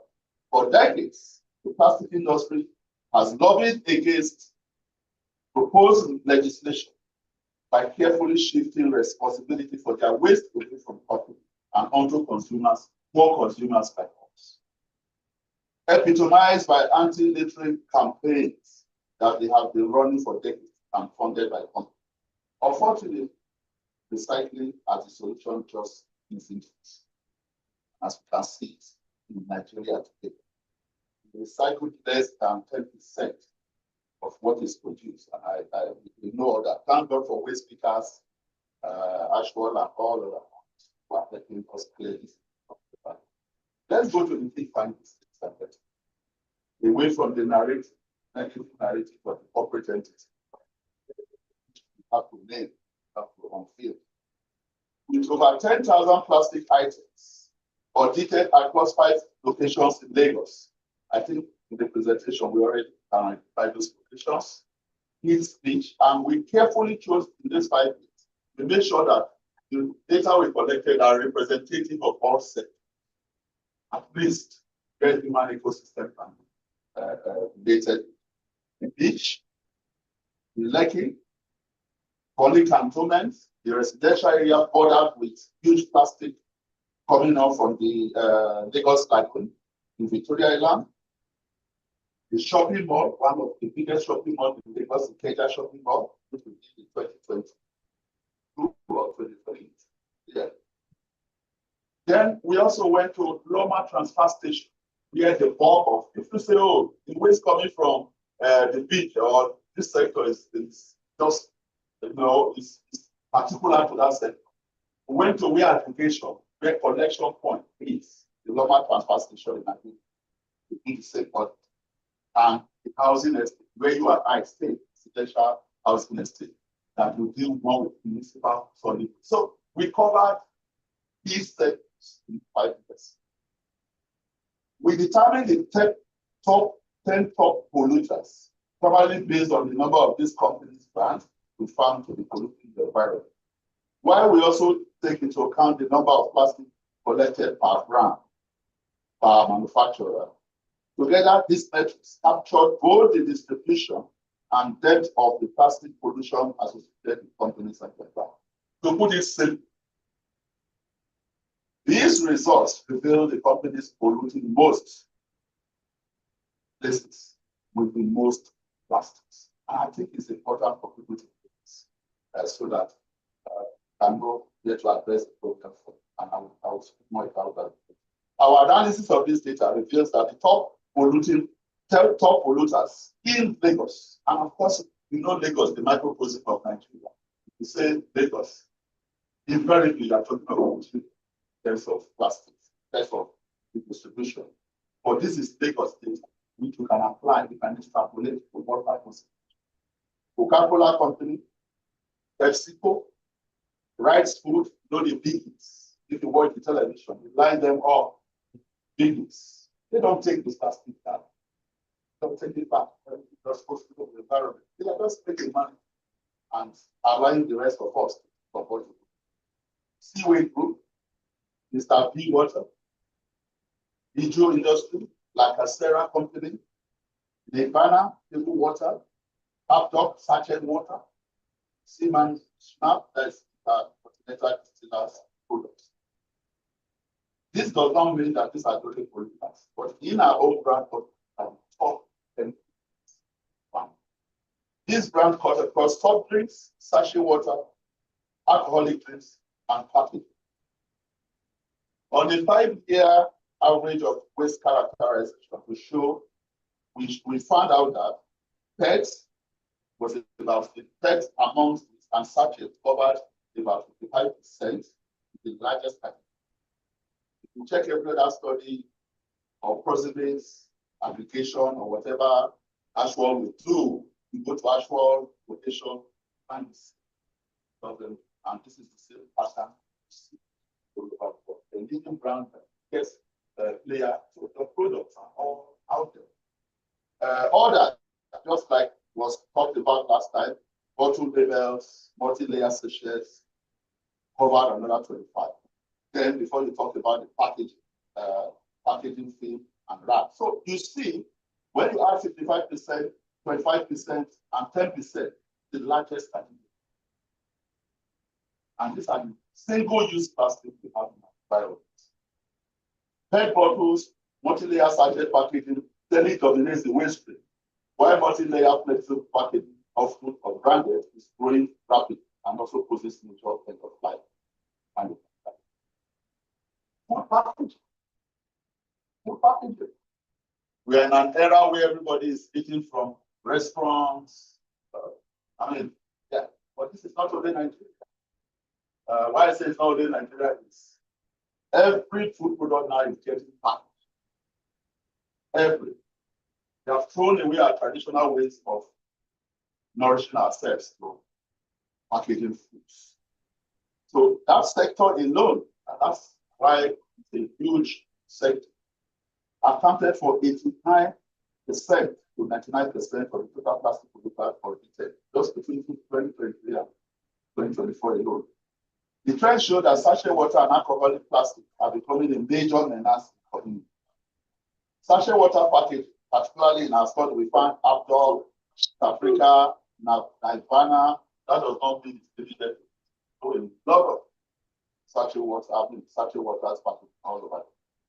For decades, the plastic industry has lobbied against proposed legislation by carefully shifting responsibility for their waste away from public and onto consumers, more consumers like us. Epitomized by anti-littering campaigns that they have been running for decades and funded by companies. Unfortunately, recycling as a solution just isn't, as we can see it in Nigeria today. We recycle less than 10% of what is produced. And we know that. Thank God for waste pickers, Ashwell, and all of that. Us clear this. Let's go to the big findings. Away from the narrative, negative narrative of the corporate entity. We have to name, have to unveil. With over 10,000 plastic items audited across 5 locations in Lagos. I think in the presentation we already identified those locations. In speech, and we carefully chose in this 5 minutes to make sure that the data we collected are representative of all sectors. At least get human ecosystem data in beach, the Lekki, Poly cantonments, the residential area bordered with huge plastic coming out from the Lagos Lagoon in Victoria Island. The shopping mall, one of the biggest shopping malls in Lagos, the Keja shopping mall, which we did in 2022 or 2020. Yeah. Then we also went to Loma transfer station, where the bulk of, if you say, oh, the waste coming from the beach or this sector is just, is particular to that sector. We went to where application, where collection point is, the Loma transfer station in Nigeria. We did the same audit. And the housing estate, where you and I stay, residential housing estate, that will deal more with municipal solid. So we covered these sectors in 5 years. We determined the top 10 top polluters probably based on the number of these companies brands we found to be polluting the environment. While we also take into account the number of plastic collected per brand, per manufacturer. Together, these metrics captured both the distribution and depth of the plastic pollution associated with companies like that. To put it simply, these results reveal the companies polluting most places with the most plastics. And I think it's important for people to do this so that can go there to address the problem. And I will speak more about that. Our analysis of this data reveals that the top polluters in Lagos, and of course, you know Lagos, the microcosm of Nigeria. You say Lagos, invariably you are talking about in terms of plastics, in terms of the distribution. But this is Lagos data, which you can apply, you can extrapolate to what happens. Coca-Cola Company, PepsiCo, Rice Food, you know the biggies. If you watch the television, you line them up, biggies. They don't take the plastic down. Don't take it back. They're supposed to go to the environment. They are just making money and allowing the rest of us to support it. Seaway Group, Mr. B Water, Ijo Industry, like a Sarah Company, Nirvana, Table Water, Updog, Sachet Water, Seaman Snap, that's continental distillers products. This does not mean that these are totally pollutants, but in our own brand top 10. This brand cut across soft drinks, sachet water, alcoholic drinks, and packaging. On the 5-year average of waste characterization to show, we found out that PETs was about the PETs amongst these and sachets covered about 55%, the largest category. If you check every other study or process application or whatever actual we do, you go to actual quotation and problem, and this is the same pattern you see. The leading brand gets player, so the products are all out there. All that, just like was talked about last time, bottle labels, multi-layer sachets, covered another 25. Then before you talk about the packaging film and wrap. So you see, when you add 55%, 25%, and 10%, the largest category. And these are the single-use plastic we have in our environment. PET bottles, multi-layer sachet packaging, steadily dominates the waste stream, while multi-layer flexible packaging of food or branded is growing rapidly and also poses major end of life. Food packaging. Food packaging. We are in an era where everybody is eating from restaurants. But this is not only Nigeria. Why I say it's not only Nigeria is every food product now is getting packaged. Every. They have thrown away our traditional ways of nourishing ourselves through packaging foods. So that sector alone, and that's why it's a huge sector, accounted for 89% to 99% of the total plastic pollutant polluted just between 2023 and 2024 alone. The trend showed that sachet water and alcoholic plastic are becoming a major menace for the community. Sachet water package, particularly in our study, we found Abdul, Africa, Nirvana, that does not mean it's distributed. So a lot of sachet water is packaged all over.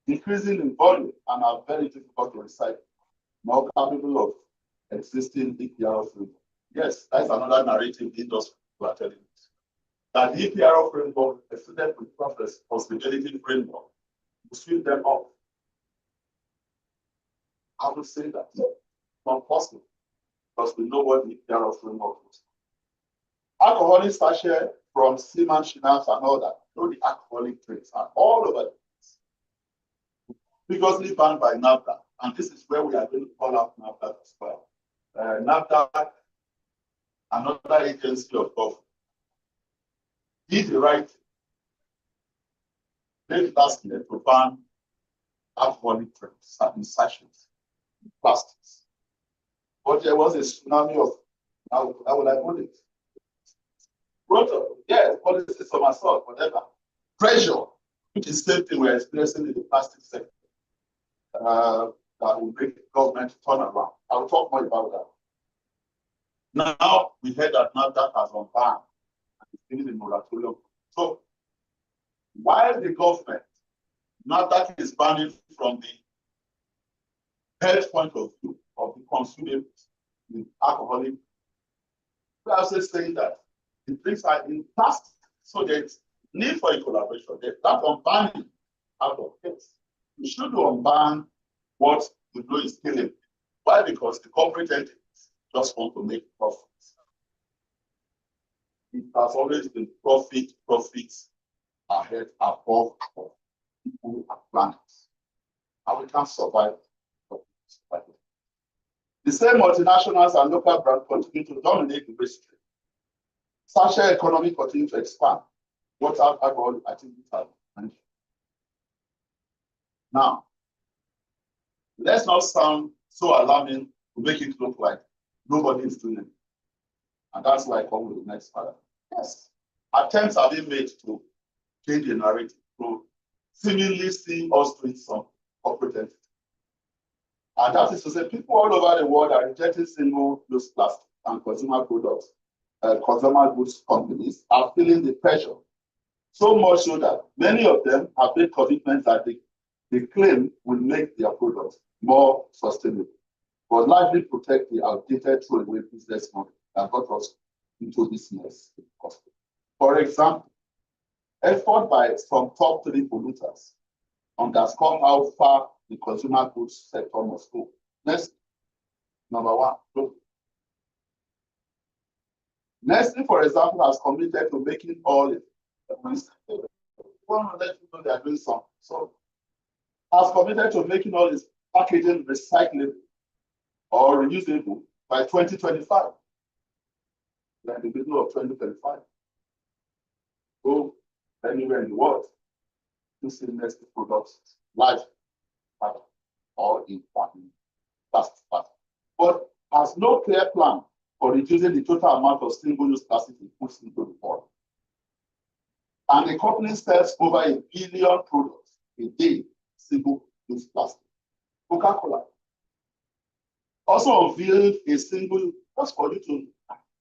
Increasing in volume and are very difficult to recycle, more capable of existing EPR framework. Yes, that's another narrative the industry are telling us. That the EPR framework extended with process responsibility framework to sweep them up. I would say that it's not possible because we know what the EPR framework is. Alcoholic sachet from Seaman Schnapps and all that, know the alcoholic drinks are all over previously banned by NAFTA, and this is where we are going to call out NAFTA as well. NAFTA, another agency of government, did the right late last year to ban alcoholic drinks and sachets, plastics. But there was a tsunami of, how would I put it? Yes, policies of assault, whatever. Pressure, which is the same thing we're experiencing in the plastic sector, that will make the government turn around. I'll talk more about that. Now, we heard that NAFDAC has unbanned and is giving the moratorium. So, while the government, NAFDAC is banning from the health point of view of the consumer in alcoholic, we are also saying that the drinks are in plastic. So there's need for a collaboration. That unbanning out of case. We should unban what we know is killing. Why? Because the corporate entities just want to make profits. It has always been profits ahead, above people and planet. And we can't survive. The same multinationals and local brands continue to dominate the waste stream. Social economy continue to expand. What alcohol activities have mentioned. Now, let's not sound so alarming to make it look like nobody is doing it. And that's why I come with the next paragraph. Yes, attempts are being made to change the narrative, to seemingly see us doing some corporate entity. And that is to say, people all over the world are rejecting single-use plastic and consumer products. Consumer goods companies are feeling the pressure. So much so that many of them have made commitments that they claim will make their products more sustainable, but largely protect the outdated throwaway business model that got us into this mess. For example, effort by some top 3 polluters underscore how far the consumer goods sector must go. Next, number 1. Look. Nestle, for example, has committed to making all it. Want to let you know they are doing something. So, has committed to making all its packaging recyclable or reusable by 2025. We're in the middle of 2025. Go anywhere in the world, you see Nestle products live or in plastic packaging, but has no clear plan for reducing the total amount of single-use plastic it puts into the world. And the company sells over 1 billion products a day, single-use plastic. Coca-Cola also unveiled a single, just for you to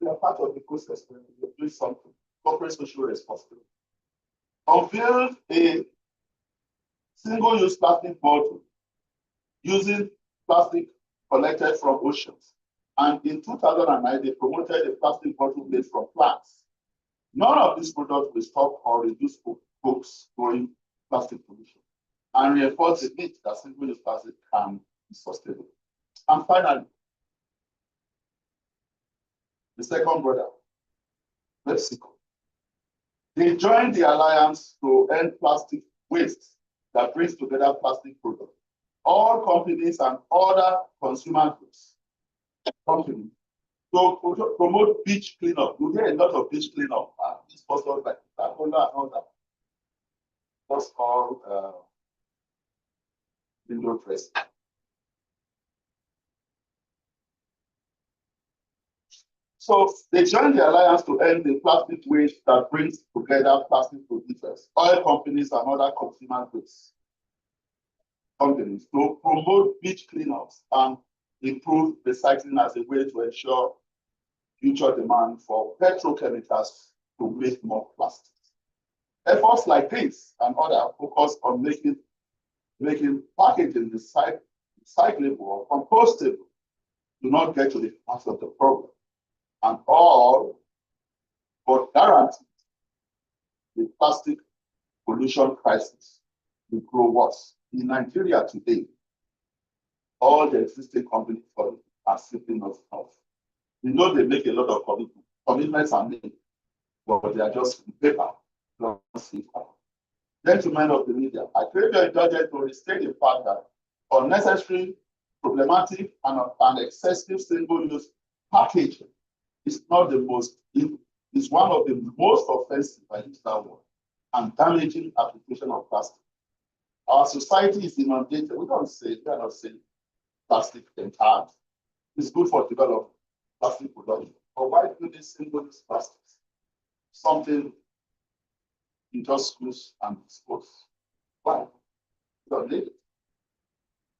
be a part of the process when you're doing something, corporate social responsibility. Unveiled a single-use plastic bottle using plastic collected from oceans. And in 2009, they promoted a plastic bottle made from plants. None of these products will stop or reduce folks growing plastic pollution and reinforce the myth that single-use plastic can be sustainable. And finally, the second brother, Mexico. They joined the alliance to end plastic waste that brings together plastic products. All companies and other consumer goods companies to promote beach cleanup. You hear a lot of beach cleanup. This was like that, and all that. That's called window dressing. So they joined the alliance to end the plastic waste that brings together plastic producers, oil companies, and other consumer goods companies to promote beach cleanups and improve recycling as a way to ensure future demand for petrochemicals to make more plastics. Efforts like this and other focus on making packaging recyclable or compostable do not get to the heart of the problem, and all but guarantee the plastic pollution crisis will grow worse. In Nigeria today, all the existing companies are simply not enough. You know they make a lot of commitments. Commitments are made, but they are just paper. Gentlemen of the media, I crave your indulgence to restate the fact that unnecessary, problematic, and excessive single-use packaging is not the most, it's one of the most offensive, I use that word, and damaging application of plastic. Our society is inundated. We are not saying plastic entirely, It's good for developing plastic production. But why do this single-use plastics? Something you just use and dispose. Why? Don't need it.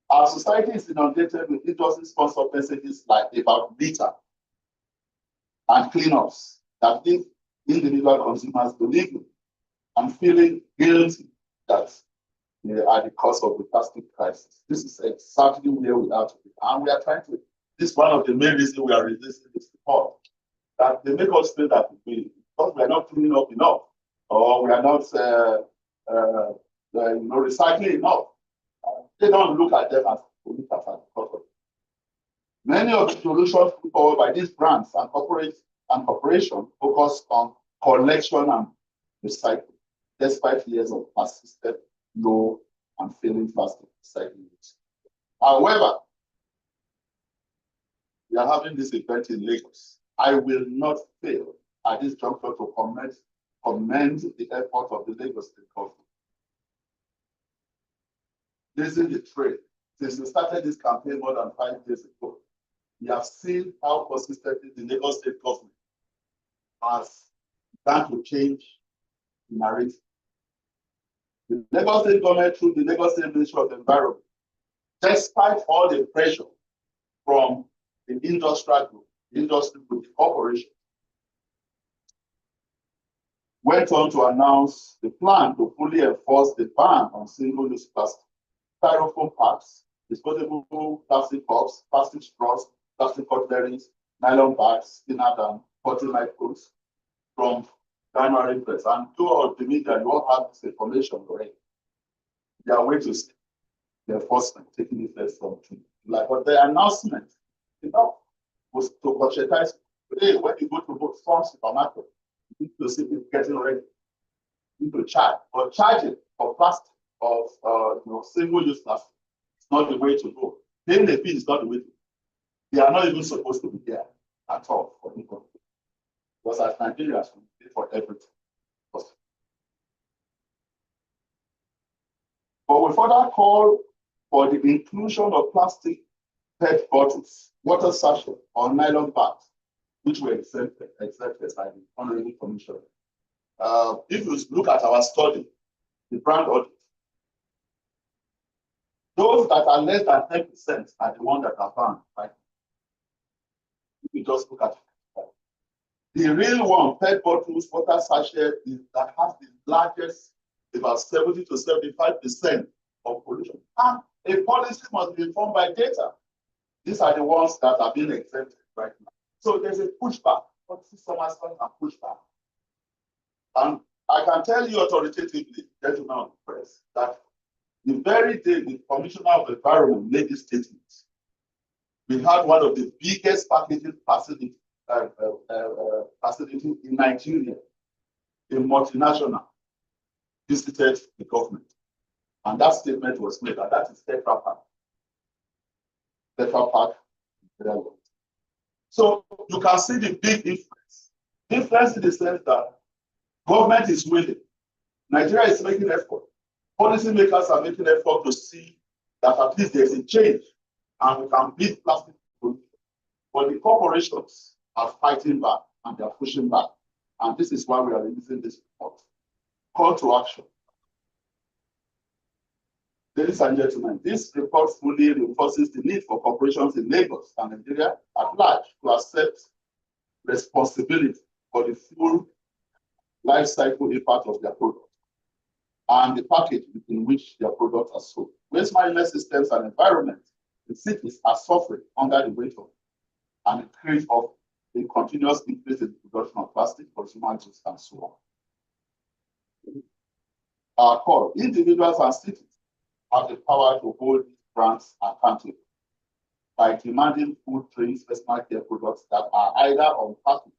Our society is inundated with industry sponsored messages like about litter and cleanups that leave individual consumers believing and feeling guilty that they are the cause of the plastic crisis. This is exactly where we are today. And we are trying to, this is one of the main reasons we are releasing this report, that they make us feel that because we are not cleaning up enough, or we are not recycling enough. They don't look at them as polluters and corporate. Many of the solutions put forward by these brands and corporations focus on collection and recycling, despite years of persistent, low, and failing plastic recycling. However, we are having this event in Lagos. I will not fail at this juncture to commend the effort of the Lagos State government. This is the trade. Since we started this campaign more than 5 years ago, we have seen how consistently the Lagos State government has begun to change the narrative. The Lagos State government, through the Lagos State Ministry of the Environment, despite all the pressure from the industrial group, the corporation, went on to announce the plan to fully enforce the ban on single-use plastic, styrofoam packs, disposable plastic cups, plastic straws, plastic cutleries, nylon bags, thinner than 40 microns from January 1st. And two of the media, you all have this information already. They are waiting to see the enforcement taking effect from July. But the announcement, was to conscientize today when you go to some supermarket, you need to see people getting ready. You need to charge, but charging for plastic of single-use plastic is not the way to go. Paying the fee is not the way to go. They are not even supposed to be there at all for income. Because as Nigerians, we pay for everything. But we further call for the inclusion of plastic PET bottles, water sachet, or nylon bags, which were exempted by the Honorable Commissioner. If you look at our study, the brand audit, those that are less than 10% are the ones that are banned, right? If you just look at it. The real one, PET bottles, water sachet, that has the largest, about 70 to 75% of pollution. And a policy must be informed by data. These are the ones that are being exempted right now. So there's a pushback. Some aspects are pushback. And I can tell you authoritatively, gentlemen of the press, that the very day the Commissioner of the Environment made this statement, we had one of the biggest packaging facilities in Nigeria, a multinational, visited the government. And that statement was made, and that is Tetra Pak. Tetra Pak. So you can see the big difference. Difference in the sense that government is willing. Nigeria is making effort. Policymakers are making effort to see that at least there's a change and we can beat plastic pollution. But the corporations are fighting back and they're pushing back. And this is why we are releasing this report. Call to action. Ladies and gentlemen, this report fully reinforces the need for corporations in Lagos and Nigeria at large to accept responsibility for the full life cycle impact of their product and the package in which their products are sold. Waste management systems and environment in cities are suffering under the weight of an increase of a continuous increase in the production of plastic, consumer goods, and so on. Our call, individuals and cities have the power to hold these brands accountable by demanding food, drinks, personal care products that are either unpackaged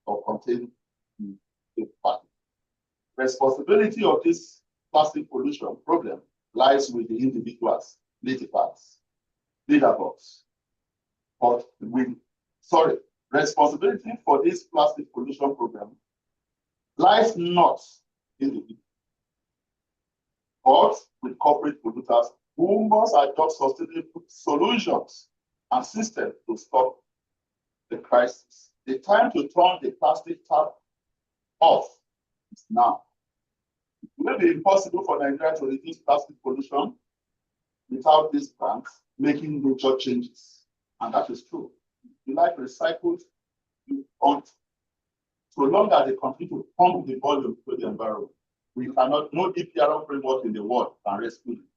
or contain the package. Responsibility of this plastic pollution problem lies with the individuals, leaderboards. But responsibility for this plastic pollution problem lies not in the but with corporate polluters who must adopt sustainable solutions and systems to stop the crisis. The time to turn the plastic tap off is now. It will be impossible for Nigeria to reduce plastic pollution without these plants making major changes. And that is true. If you like recycled, you want. So long as they continue to pump the volume to the environment, we cannot, no EPR framework in the world can rescue them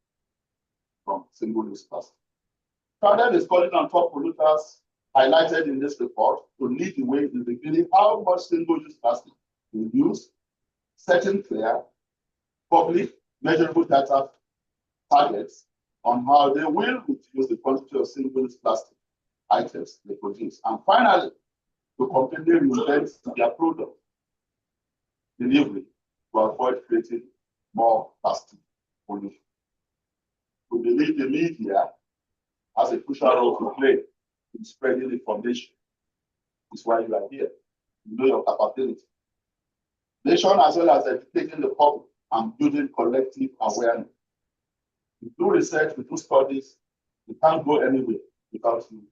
from single-use plastic. SRADeV is calling on top polluters highlighted in this report to lead the way in revealing how much single-use plastic we use, setting clear, public, measurable data targets on how they will reduce the quantity of single-use plastic items they produce. And finally, to completely reinvent their product delivery to avoid creating more plastic pollution. We believe the media has a crucial role to play in spreading information. That's why you are here. You know your capability. Nation as well as educating the public and building collective awareness. We do research, we do studies, we can't go anywhere without you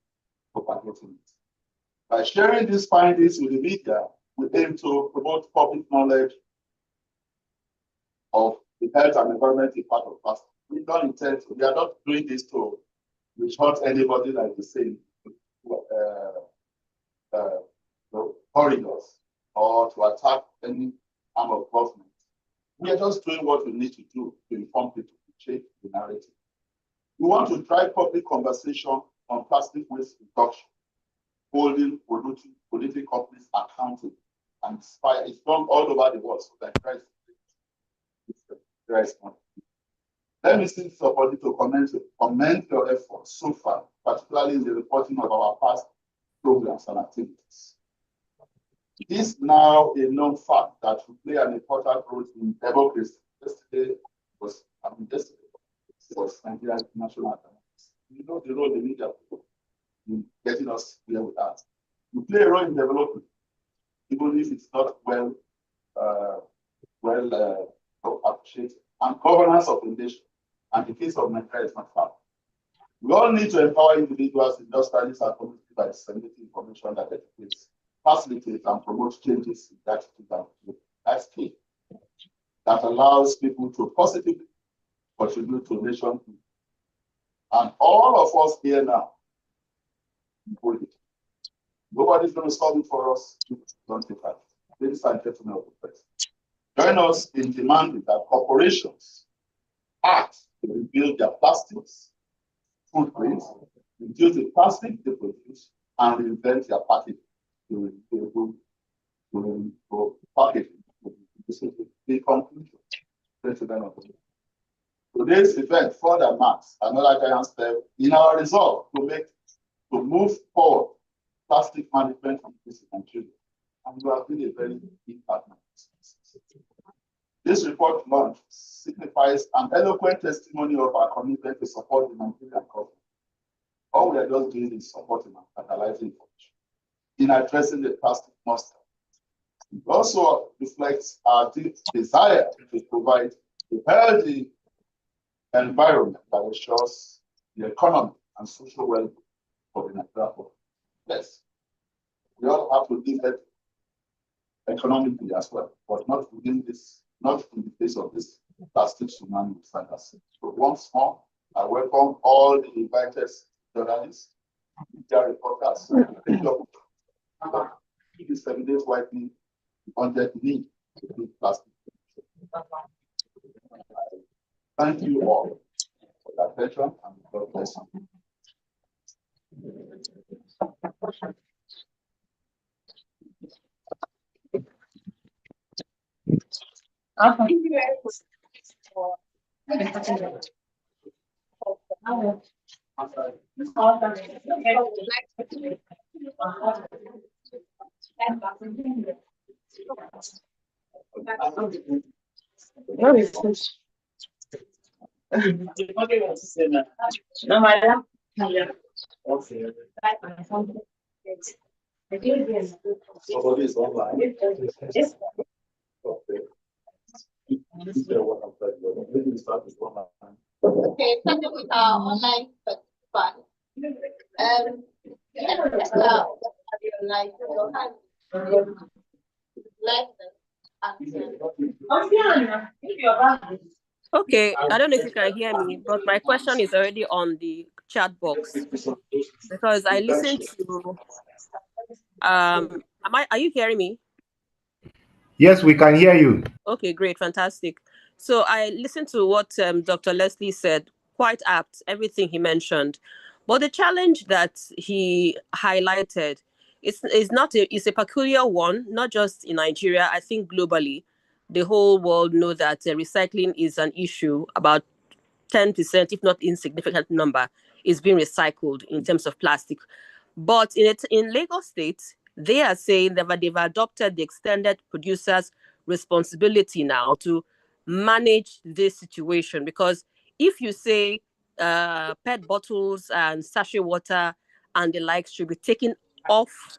propagating it. By sharing these findings with the media, we aim to promote public knowledge of the health and environmental part of plastic. We don't intend to, we are not doing this to hurt anybody like the same corridors or to attack any arm of government. We are just doing what we need to do to inform people to change the narrative. We want to drive public conversation on plastic waste reduction, holding polluting companies accountable, and inspire. It's done all over the world, so that let me see this opportunity to commend your efforts so far, particularly in the reporting of our past programs and activities. It is now a known fact that we play an important role in democracy. Yesterday was Nigeria's national anthem. You know the role the media plays in getting us here with us. We play a role in development, even if it's not well appreciated. And governance of the nation. And the case of Nigeria is not far. We all need to empower individuals, industrialists, and communities by disseminating information that educates, facilitates, and promotes changes in attitude and behavior. That's key. That allows people to positively contribute to nation. And all of us here now, nobody's going to solve it for us. Don't take that. Ladies and gentlemen of the press, join us in demanding that corporations act to rebuild their plastics footprints, reduce the plastic they produce, and reinvent their packaging to packaging. This is the conclusion. Today's event further marks another giant step in our resolve to move forward plastic management in Nigeria. And you have been a very big partner. This report launch signifies an eloquent testimony of our commitment to support the Nigerian government. All we are just doing is supporting and analyzing information in addressing the plastic monster. It also reflects our deep desire to provide a healthy environment that ensures the economic and social well-being for the Nigerian people. Yes, we all have to live it economically as well, but not within this, not in the face of this plastic tsunami we find ourselves. So once more, I welcome all the invited journalists, media reporters, the 7 days widely on the need to do plastic. Thank you all for your attention and God bless you. Somebody is online. Yes. Okay. Okay, starting with our online participants. Okay, I don't know if you can hear me, but my question is already on the chat box because I listened to are you hearing me? Yes, we can hear you. Okay, great, fantastic. So I listened to what Dr. Leslie said, quite apt, everything he mentioned. But the challenge that he highlighted is a peculiar one, not just in Nigeria, I think globally. The whole world know that recycling is an issue. About 10%, if not insignificant number, is being recycled in terms of plastic. But in Lagos State, they are saying that they've adopted the extended producer's responsibility now to manage this situation. Because if you say PET bottles and sachet water and the likes should be taken off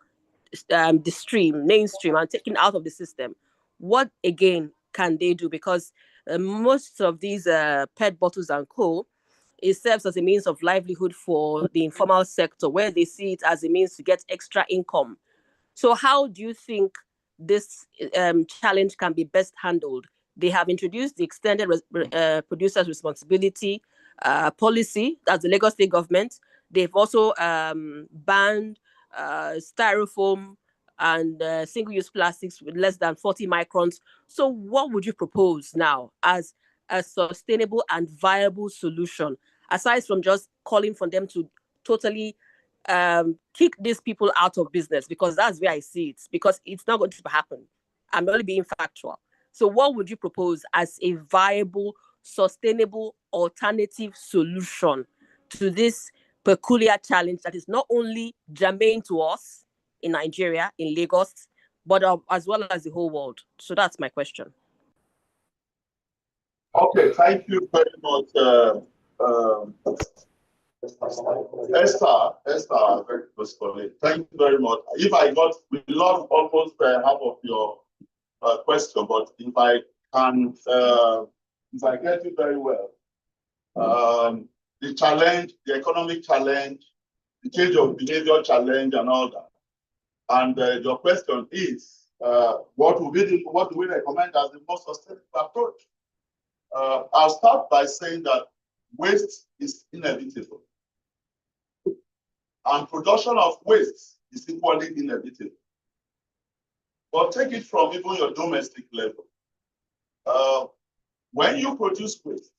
the mainstream, and taken out of the system, what again can they do? Because most of these PET bottles and co, it serves as a means of livelihood for the informal sector, where they see it as a means to get extra income. So how do you think this challenge can be best handled? They have introduced the extended producer's responsibility policy. That's the Lagos State government. They've also banned styrofoam and single-use plastics with less than 40 microns. So what would you propose now as a sustainable and viable solution, aside from just calling for them to totally kick these people out of business? Because that's where I see it, because it's not going to happen. I'm only being factual. So what would you propose as a viable, sustainable, alternative solution to this peculiar challenge that is not only germane to us in Nigeria, in Lagos, but as well as the whole world? So that's my question. Okay, thank you very much, Esther, very close colleague. Thank you very much. If I got, we lost almost half of your question, but if I can, if I get it very well, the challenge, the economic challenge, the change of behavior challenge, and all that. And your question is, what do we recommend as the most sustainable approach? I'll start by saying that waste is inevitable, and production of waste is equally inevitable. But take it from even your domestic level. When you produce waste,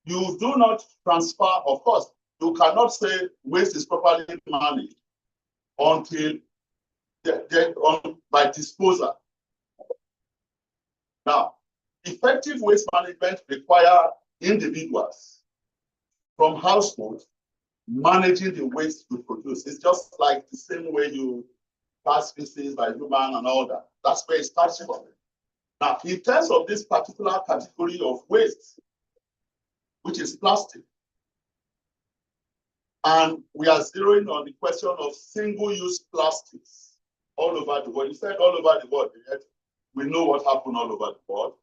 you do not transfer, of course, you cannot say waste is properly managed until by disposal. Now, effective waste management requires individuals from households managing the waste you produce. It's just like the same way you pass species by human and all that. That's where it starts from. Now, in terms of this particular category of waste, which is plastic, and we are zeroing on the question of single-use plastics all over the world. You said all over the world, yet we know what happened all over the world.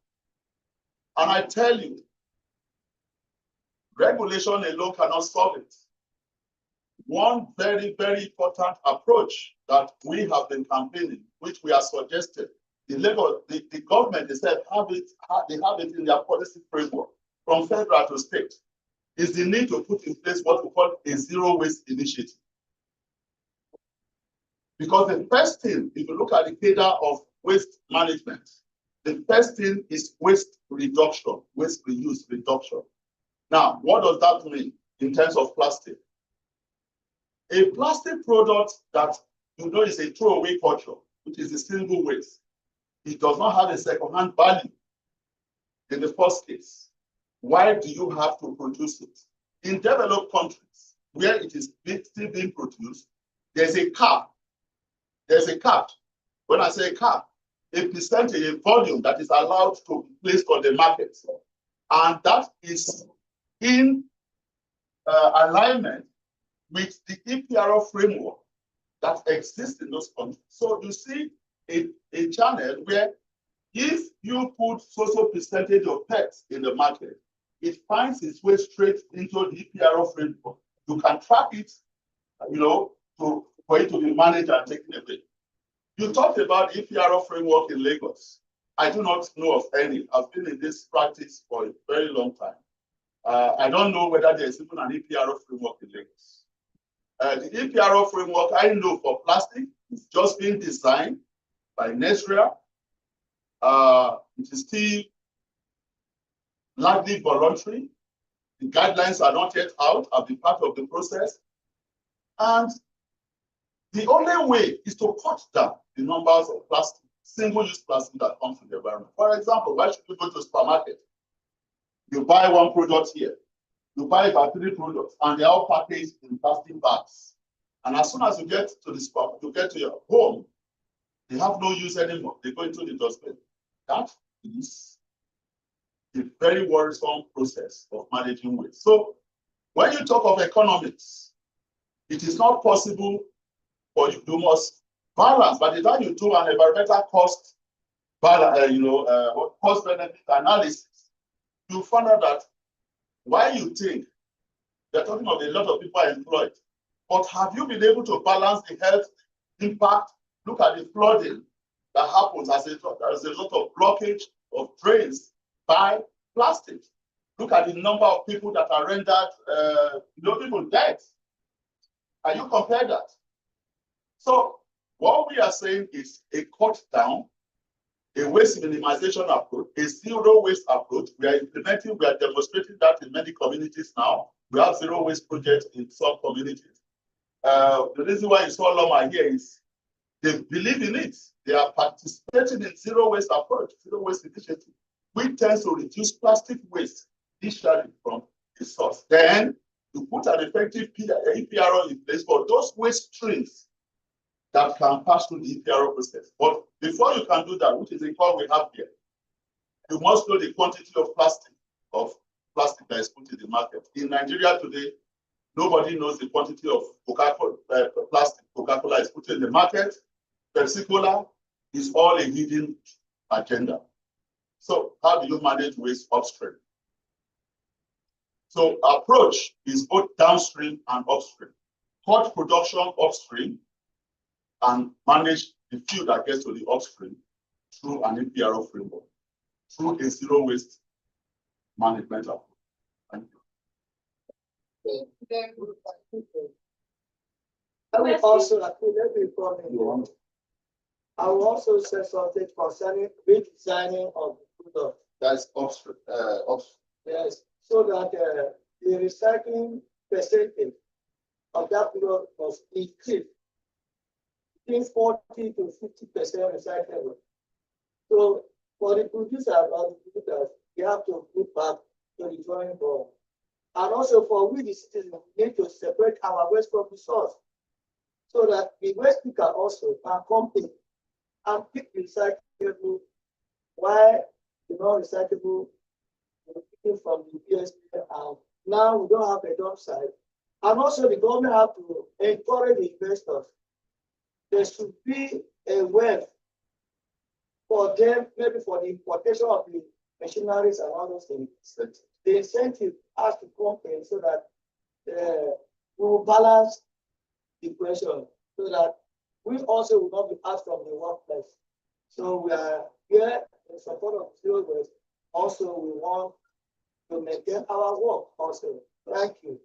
And I tell you, regulation alone cannot solve it. One very, very important approach that we have been campaigning, which we are suggesting, the government, they said, they have it in their policy framework from federal to state, is the need to put in place what we call a zero waste initiative. Because the first thing, if you look at the cadre of waste management, the first thing is waste reduction, waste reuse reduction. Now, what does that mean in terms of plastic? A plastic product that you know is a throwaway culture, which is a single waste, it does not have a second-hand value in the first case. Why do you have to produce it? In developed countries, where it is still being produced, there's a cap. There's a cap. When I say cap, a percentage, a volume that is allowed to be placed on the market. And that is in alignment with the EPRO framework that exists in those countries. So you see a channel where if you put so percentage of PET in the market, it finds its way straight into the EPRO framework You can track it, for it to be managed and taken away. You talked about EPRO framework in Lagos. I do not know of any. I've been in this practice for a very long time. I don't know whether there's even an EPRO framework in Lagos. The EPRO framework I know for plastic is just being designed by Nesria. It is still largely voluntary. The guidelines are not yet out. I've been part of the process. And the only way is to cut down the numbers of plastic, single-use plastic that comes to the environment. For example, why should you go to a supermarket? You buy one product here, you buy about 3 products, and they're all packaged in plastic bags. And as soon as you get to the spot, you get to your home, they have no use anymore. They go into the dustbin. That is a very worrisome process of managing waste. So when you talk of economics, it is not possible for you must balance. By the time you do an environmental cost cost benefit analysis, you find out that while you think they're talking of a lot of people are employed, but have you been able to balance the health impact? Look at the flooding that happens as a result of blockage of drains by plastic. Look at the number of people that are rendered, people dead. Can you compare that? So what we are saying is a cut down, a waste minimization approach, a zero waste approach. We are demonstrating that in many communities now. We have zero waste projects in some communities. The reason why you saw Loma here is they believe in it. They are participating in zero waste approach, zero waste initiative, which tends to reduce plastic waste initially from the source. Then you put an effective EPRO in place for those waste streams that can pass through the EPRO process. But before you can do that, which is the call we have here, you must know the quantity of plastic that is put in the market. In Nigeria today, nobody knows the quantity of plastic Coca-Cola is put in the market. Pepsi Cola is all a hidden agenda. So how do you manage waste upstream? So approach is both downstream and upstream. Cut production upstream and manage the fuel that gets to the upstream through an EPRO framework, through a zero waste management approach. Thank you. I will also, let me comment. I will also say something concerning redesigning of the product. That's upstream. Yes, so that the recycling percentage of that product must increase between 40 to 50% recyclable. So for the producer or the producers, they have to put back to the drawing board. And also for we the citizens, we need to separate our waste from the source, so that the waste picker also can come in and pick recyclable, while the non-recyclable picking from the PSP. And now we don't have a dump site. And also the government have to encourage the investors. There should be a way for them, maybe for the importation of the machineries and all those things. The incentive has to come in so that we will balance the equation, so that we also will not be asked from the workplace. So we are here in support of zero waste. Also, we want to maintain our work also. Thank you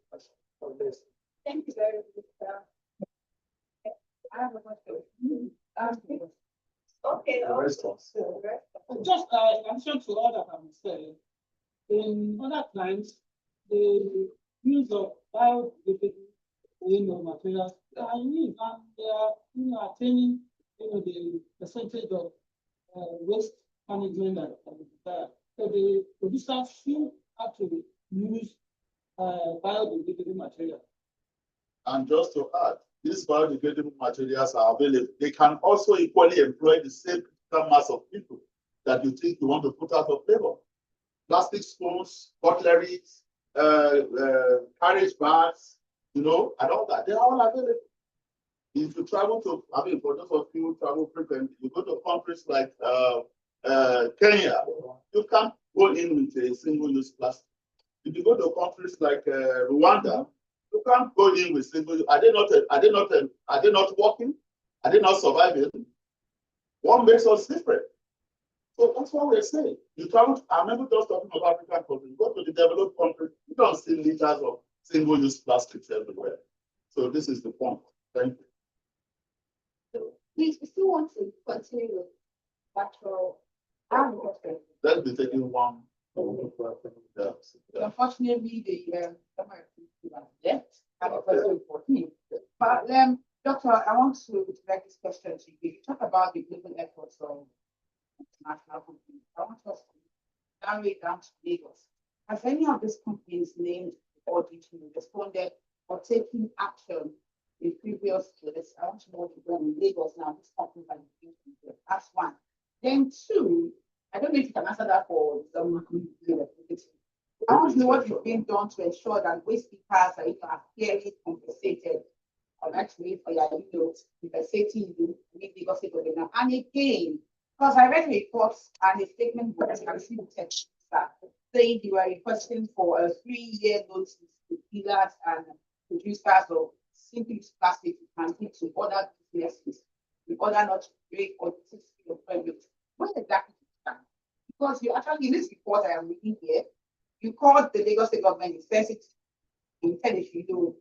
for this. Thank you very much. I have a question. Okay. Just answer to all that I'm saying. In other times, the use of biodegradable materials are used, and they are attaining the percentage of waste management that is there. So the producers should actually use biodegradable material. And just to add, these biodegradable materials are available. They can also equally employ the same critical mass of people that you think you want to put out of labor. Plastic spoons, cutlery, carriage bags, and all that. They're all available. If you travel to, for those of you who travel frequently, you go to countries like Kenya, you can't go in with a single-use plastic. If you go to countries like Rwanda, You can't go in with single. Are they not working? Are they not surviving? What makes us different? So that's what we're saying. You can't, I'm never just talking about African countries. Go to the developed countries, you don't see liters of single-use plastics everywhere. So this is the point. Thank you. So, please, we still want to continue with natural. Let's be taking one. Yeah. Unfortunately, the left. But Doctor, I want to direct this question to you. You talk about the global efforts of international companies. I want us to narrow it down to Lagos. Has any of these companies named Audit responded or taken action in previous years? I want to know what you've done in Lagos now. This company are doing. That's one. Then two, I don't know if you can answer that for some. I want to know what is being done to ensure that waste pickers are fairly compensated. Actually, for your compensating you with Lagos State government. And again, because I read reports and a statement was received text saying they were requesting for a 3-year notice to dealers and producers of single-use plastic and to other businesses in order not to break or your permit. What exactly is that? Because you actually in this report I am reading here, you called the Lagos State government insensitive instead you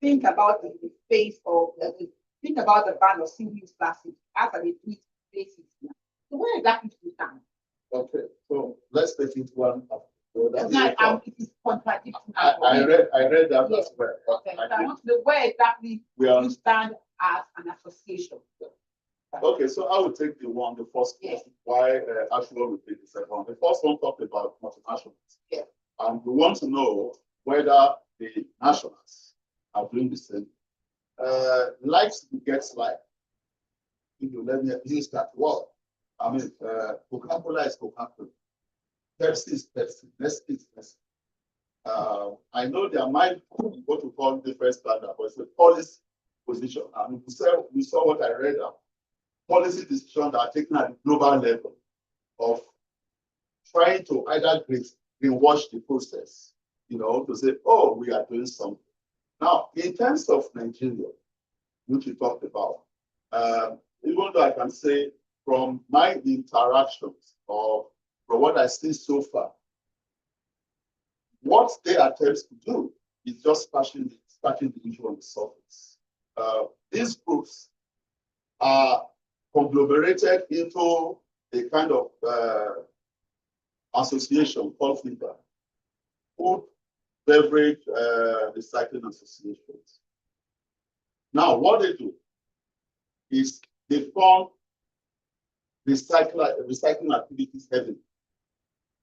think about the face of think about the ban of single-use plastic as a tweet basis. So what exactly to be done? Okay, so let's take it one after. So it is contradicting. I read that as well. Okay, so I want to know where exactly you stand as an association. Okay, so I will take the first question. Why Ashwell will take the second one. The first one talked about multinationals. Yeah. And we want to know whether the nationals are doing the same. Likes begets like. Let me use that word. I mean, Coca-Cola is Coca-Cola. Pepsi is Pepsi. Nestle is Nestle. I know there might be what we call different standard, but it's a policy position. I mean, we saw what I read. Policy decisions that are taken at the global level of trying to either greenwash the process, to say, oh, we are doing something. Now, in terms of Nigeria, which we talked about, even though I can say from my interactions or from what I see so far, what they attempt to do is just scratching the issue on the surface. These groups are conglomerated into a kind of association called FIBA, Food Beverage Recycling Associations. Now, what they do is they form recycling activities heavily,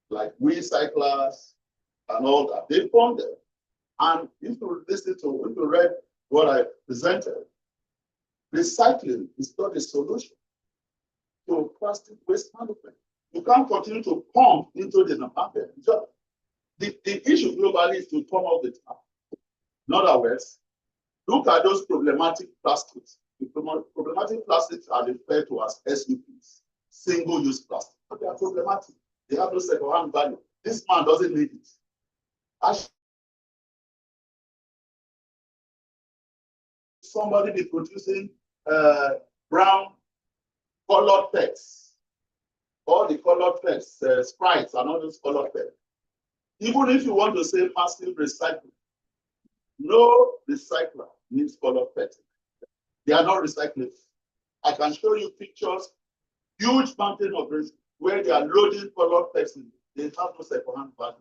like recyclers and all that. They form them. And if you read what I presented, recycling is not a solution to plastic waste management. You can't continue to pump into the market. The issue globally is to come off the tap. In other words, look at those problematic plastics. The problematic plastics are referred to as SUPs, single-use plastic. But they are problematic. They have no second-hand value. This man doesn't need it. Somebody be producing brown colored pets, all the colored pets, sprites and all those colored pets. Even if you want to say massive recycling, no recycler needs colored pets. They are not recyclable. I can show you pictures, huge mountain of risk where they are loading colored pets in. They have no second-hand value.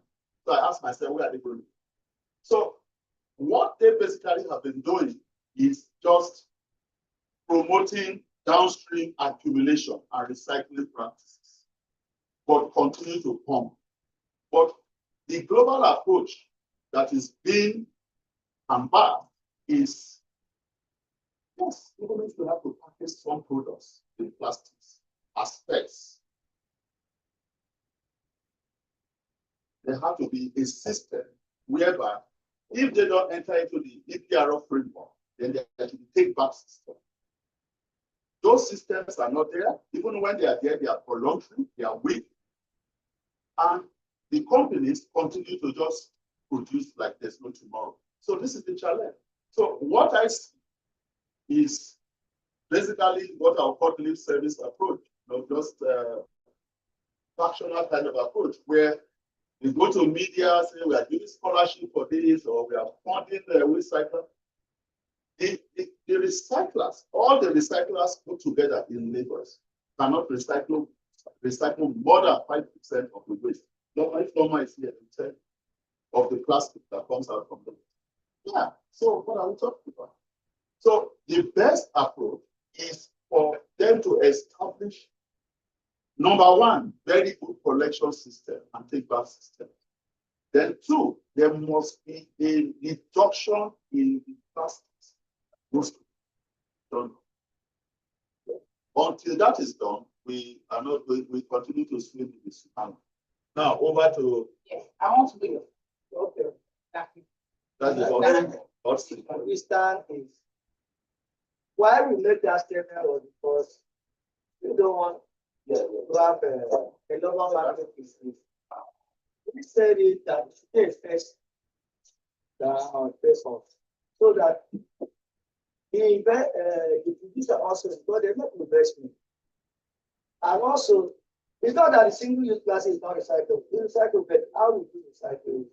So I asked myself, where are they going? So what they basically have been doing is just promoting downstream accumulation and recycling practices, but continue to pump. But the global approach that is being embarked is, yes, even if you have to package some products in plastics as specs, there has to be a system whereby if they don't enter into the EPRO framework, then there should be take-back system. Those systems are not there. Even when they are there, they are voluntary, they are weak. And the companies continue to just produce like there's no tomorrow. So this is the challenge. So what I see is basically what I'll call lip service approach, just fractional kind of approach where we go to media, say we are giving scholarship for this, or we are funding the recycler. The recyclers, all the recyclers put together in Lagos cannot recycle more than 5% of the waste. If normal is here, 10% of the plastic that comes out from them. Yeah, so what are we talking about? So the best approach is for them to establish, number one, very good collection system and take back system. Then two, there must be a reduction in the plastics. Done. Until that is done, we are not going, we continue to swim in the tsunami. Now over to Yes, I want to do okay. Thank you. that is What we stand is why we made that statement was because we don't want to have a global market business. We said it that we should first down face off so that the producer also because they make investment. And also, it's not that the single-use plastic is not recycled. It's recycled, but how we do recycle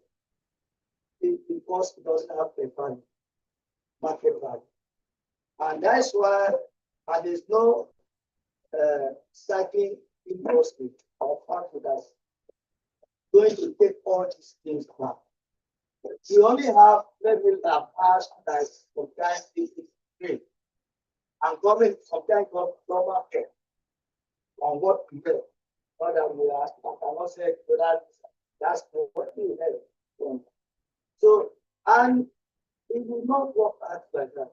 it? Because it doesn't have a value, market value. And that's why, and there's no cycling industry or factory that's going to take all these things back. We only have levels of ash that sometimes is great. And government sometimes government on what we do. Not that we are, I cannot say that's what we have. So, and it will not work out like that.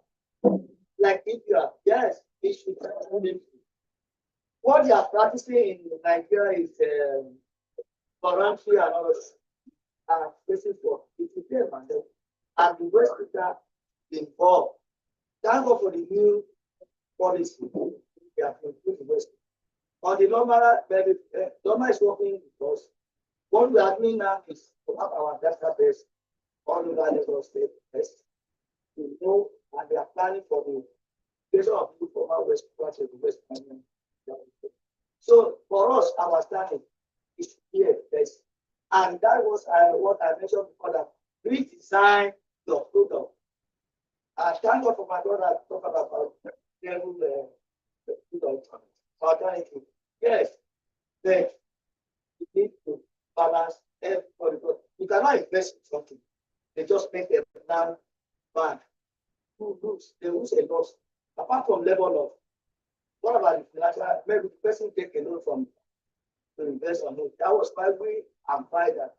Like if you are, yes, it should be. What they are practicing in Nigeria is voluntary and all this is what it is there, and the West Africa involved. Thank God for the new policy. They have improved the West. On the normal is working because what we are doing now is to have our database all over Lagos State. We know, and they are planning for the creation of the former West branch of the West. So for us, our standing is here first. And that was what I mentioned before, that redesign your product. Thank God for my brother talk about alternative. Yes, but you need to balance everybody. You cannot invest in something. They just make a plan bad. Who lose? They lose a loss. Apart from level of what about the financial? Maybe the person take a loan from to invest on it. That was why we applied that.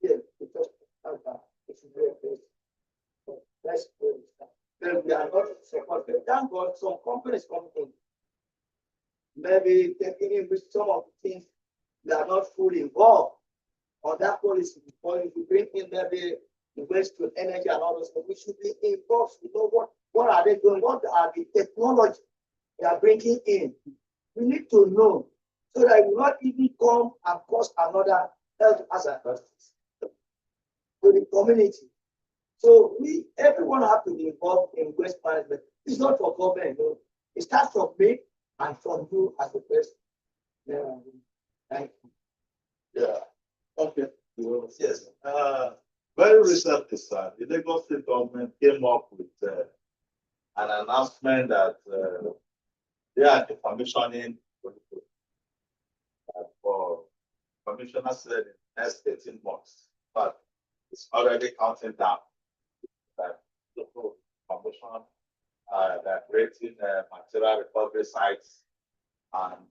Yeah, it's just it's very best. So let's go. Then we are not supported. Thank God some companies come in. Maybe taking in with some of the things they are not fully involved on that policy. Before you bring in maybe the waste to energy and all those things, we should be involved. You know what are they doing? What are the technology they are bringing in? We need to know so that it will not even come and cause another health hazard to the community. So everyone have to be involved in waste management. It's not for government. You know. It starts from me and from you as a person. Yeah. Thank you. Yeah. Okay. Yes. Very recently, sir, the Lagos State government came up with an announcement that they are decommissioning for commissioner said in the next 18 months, but it's already counting down. That local commission that creating material recovery sites, and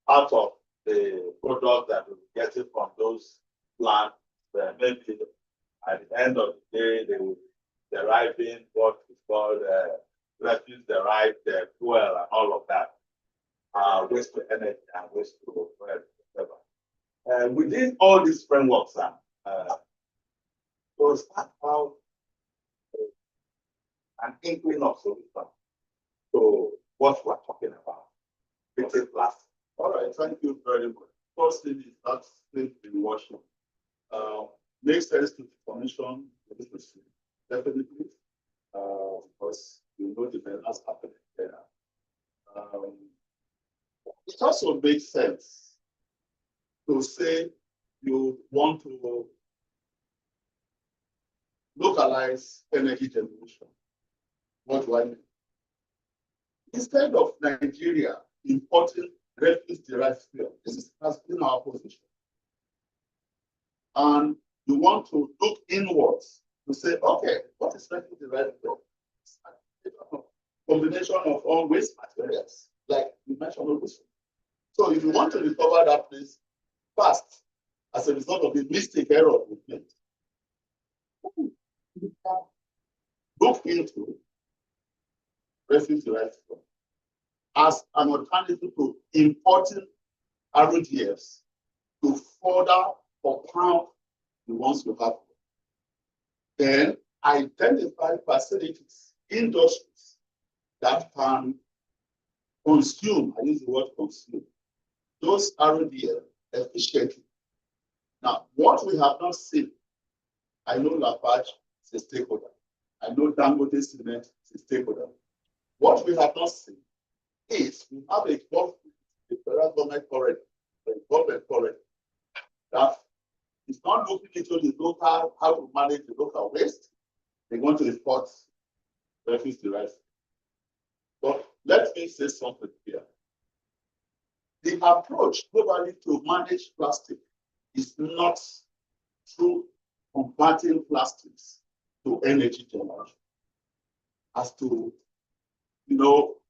out of the product that we're getting from those plants, maybe at the end of the day they will derive in what is called refuse derived fuel and all of that, waste to energy and waste to whatever. Within all these frameworks, so start out an inkling of solution. So what we're talking about, it's a plastic. All right, thank you very much. First thing is that slave washing. Makes sense to the commission the industry. definitely, because you know the measures happening there. It also makes sense to say you want to localize energy generation. What do I mean? Instead of Nigeria importing refuse-derived fuel, has been our position. And you want to look inwards to say, okay, what is refuse-derived fuel? Combination of all waste materials, like you mentioned. So if you want to recover that place fast, as a result of the mistake error we made, look into refuse-derived fuel as an alternative to importing RODFs to further compound the ones you have. Then identify facilities, industries that can consume, I use the word consume, those RODF efficiently. Now, what we have not seen, I know Lafarge is a stakeholder. I know Dangote Cement is a stakeholder. What we have not seen is we have a government, the federal government already, that is not looking into the local, how to manage the local waste. They want to import refuse-derived. But let me say something here. The approach globally to manage plastic is not through converting plastics to energy generation, as to,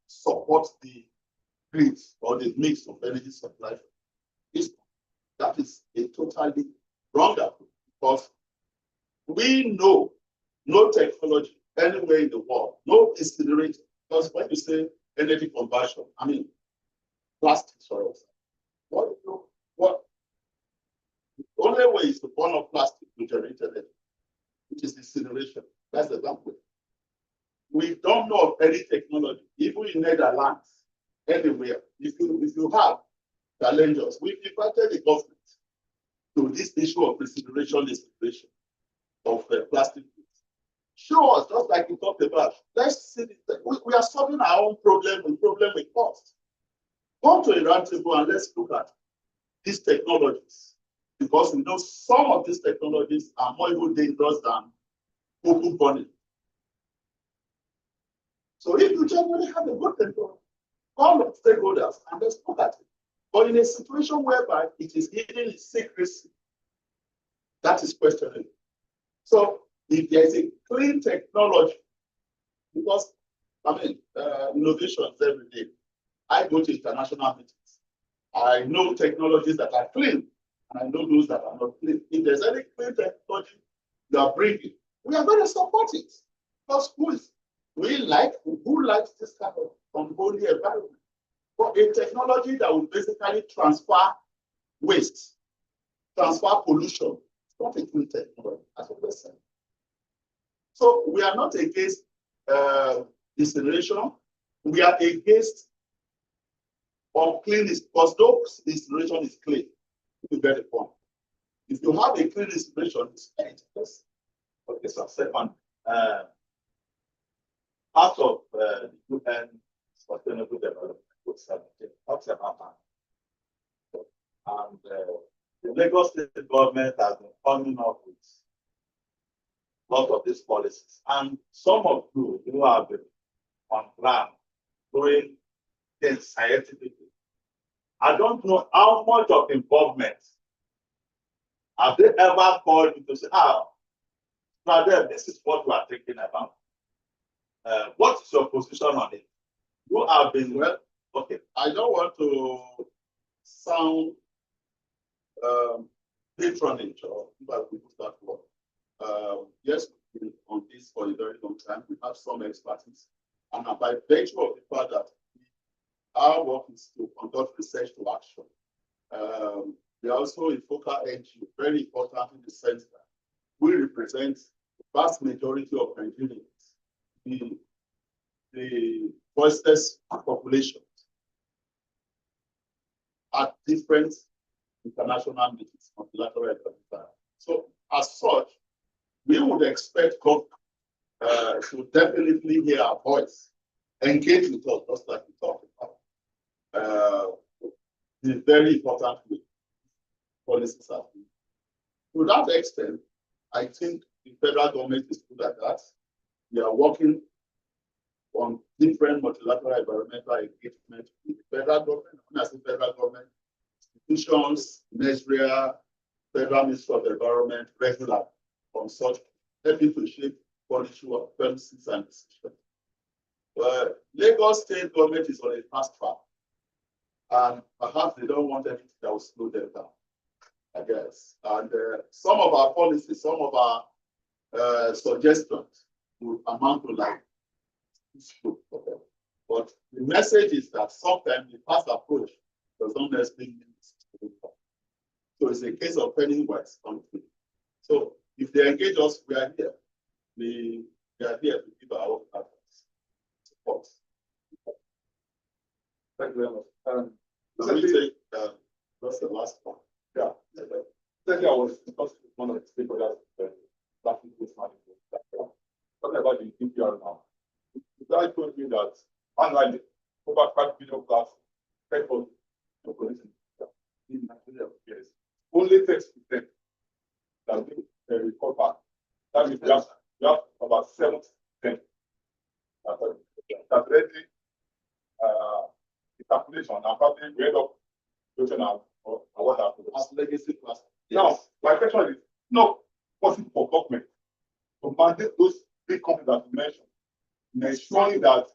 support the grid or the mix of energy supply. That is a totally wrong approach, because we know no technology anywhere in the world, no incinerator. Because when you say energy conversion, I mean plastics for us. What the only way is to burn up plastic to generate energy, which is incineration. That's the dump way. We don't know of any technology, even in Netherlands, anywhere. If you have challenges, we've invited the government to this issue of incineration of plastic. Show us, just like we talked about. Let's see. We are solving our own problem with cost. Come to a roundtable and let's look at these technologies, because we know some of these technologies are more even dangerous than open burning. So if you generally have a good technology, call the stakeholders and let's look at it. But in a situation whereby it is hidden in secrecy, that is questionable. So if there is a clean technology, because innovations every day. I go to international meetings. I know technologies that are clean, and I know those that are not clean. If there's any clean technology you are bringing, we are going to support it. Because who likes this kind of unholy environment? But a technology that will basically transfer waste, transfer pollution, it's not a clean technology, as we said. So we are not against incineration. We are against uncleanness, because no incineration is clean. You get the point. If you have a clean incineration, it's clean. Yes. Okay, so second, part of the UN Sustainable Development Goals talks about that. And the Lagos State government has been coming up with a lot of these policies. And some of you who have been on ground doing things scientifically, I don't know how much of involvement have they ever called you to say, SRADeV, this is what we are thinking about. What is your position on it? You have been, well, okay, I don't want to sound patronage or people start work. Yes, we've been on this for a very long time. We have some expertise. And by virtue of the fact that our work is to conduct research to action. We are also a focal NGO, very important in the sense that we represent the vast majority of Nigerians, the voiceless population at different international meetings, multilateral. So as such, we would expect government should definitely hear our voice, engage with us, just like we talked about. It's very important with policies. To that extent, I think the federal government is good at that. We are working on different multilateral environmental engagement with the federal government, when I say federal government, institutions, Nigeria, Federal Ministry of Environment, regular on such, helping to shape policy of policies and decisions. Lagos state government is on a fast track, and perhaps they don't want anything that will slow them down, I guess. And some of our policies, some of our suggestions would amount to like, but the message is that sometimes the fast approach does not necessarily mean. So it's a case of penny wise. So if they engage us, we are here. We are here to give our support. Thank you very much. Let me take that's the last one. Yeah. Secondly, I was discussing with one of the stakeholders back in this management. Talking about the EPR now. The guy told me that online over 5 billion plus people in Nigeria, yes, only 30% that we recover. That means we have about 70% that's already the calculation and probably we end up looking at what happened as legacy class. Now, my question is no possible for government to mandate those big companies that you mentioned, ensuring that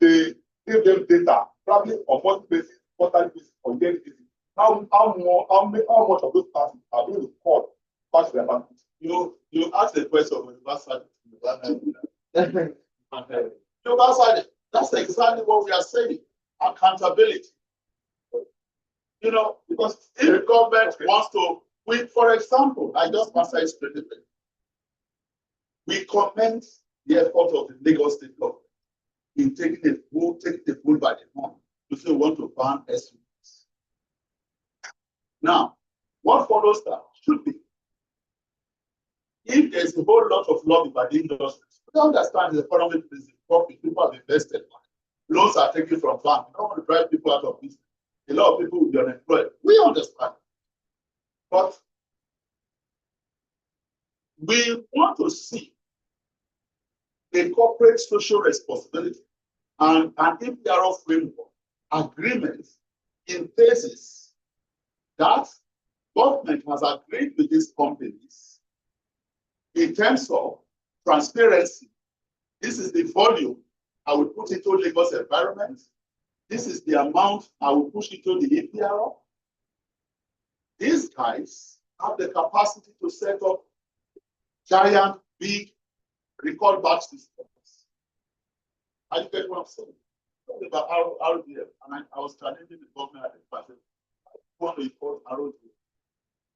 they give them data, probably on monthly basis, quarterly basis, or yearly basis. How much of those parties are being recorded past their banks? You asked the question of universal. Universal, that's exactly what we are saying. Accountability. You know, because if government wants to, for example, I just answered it straight away. We commend the effort of the Lagos State government in taking the bull by the horn to say we want to ban SUVs. Now, what follows that should be, if there's a whole lot of lobby by the industry, we understand the economy is profit, people have invested money. Loans are taken from banks. We don't want to drive people out of business. A lot of people will be unemployed. We understand. But we want to see a corporate social responsibility and an EPR framework agreement in places that government has agreed with these companies in terms of transparency. This is the volume I will put into Lagos environment. This is the amount I will push into the EPR. These guys have the capacity to set up giant, big record batch systems. I get what I'm saying. Talking about RDF, and I was challenging the government at the time. I want to import RDF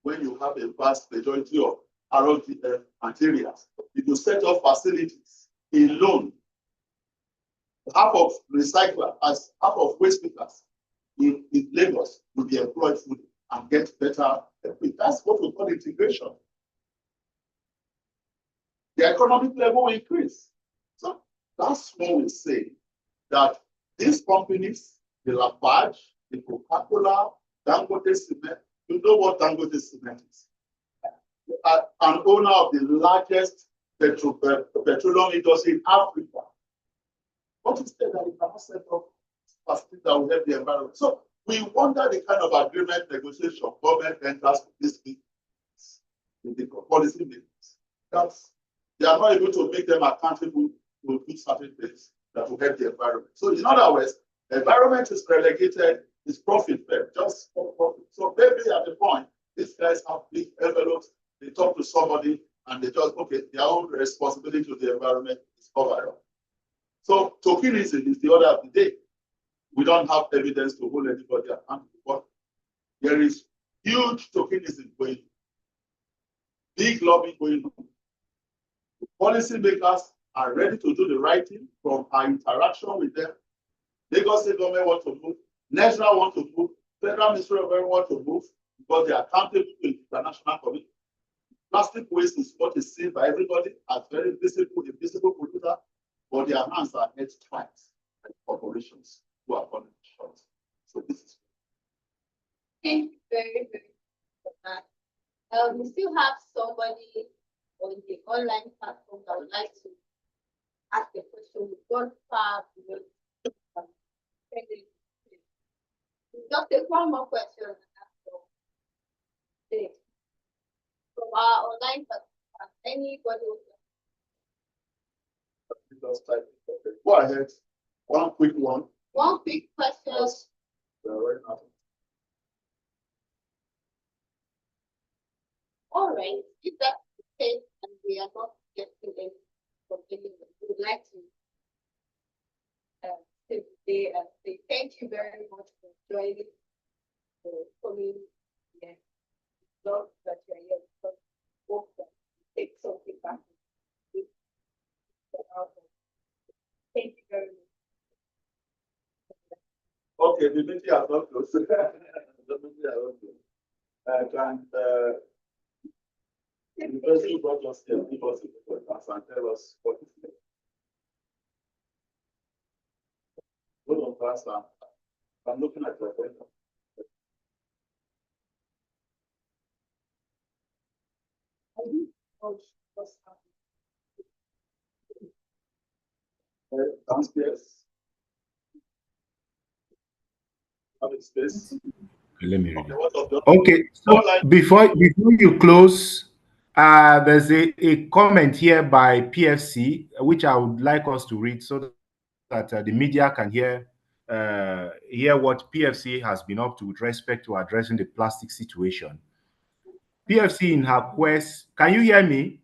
when you have a vast majority of RDF materials. If you set up facilities alone, half of recyclers, as half of waste pickers in Lagos will be employed fully and get better. That's what we call integration. The economic level will increase. So that's when we say that these companies, the Lafarge, the Coca-Cola, Dangote Cement, you know what Dangote Cement is. An owner of the largest petroleum industry in Africa. What is that you cannot set up facilities that will help the environment? So we wonder the kind of agreement negotiation government enters with this business, with the policy makers. That's they are not able to make them accountable to do certain things that will help the environment. So in other words, the environment is relegated, it's profit there, just for profit. So maybe at the point, these guys have big envelopes, they talk to somebody and they just, okay, their own responsibility to the environment is covered up. So tokenism is the order of the day. We don't have evidence to hold anybody accountable, but there is huge tokenism going on, big lobby going on. The policy makers are ready to do the right thing from our interaction with them. Lagos State government want to move, national want to move, Federal Ministry of Environment want to move because they are accountable to international community. Plastic waste is what is seen by everybody as very visible, invisible polluter, but their hands are held tight by corporations who are falling short. So this is. Thank you very, very much for that. We still have somebody on the online platform that would like to ask a question. We've gone far beyond. Just take one more question. From our online platform, anybody Go ahead. One quick one. One quick question. All right. If that's the case and we are not getting any from anyone, we would like to say thank you very much for joining, for coming here. Love that you're here because hope that you take something back. Thank you very much. Okay, the meeting has not closed. The meeting has not closed. The person who brought us here, give us the podcast and tell us what is it. Go on, Pastor. I'm looking at your paper. Downstairs. Space. Let me read it. Okay, Okay, so before you close, there's a comment here by PFC, which I would like us to read so that the media can hear what PFC has been up to with respect to addressing the plastic situation. PFC in her quest, can you hear me?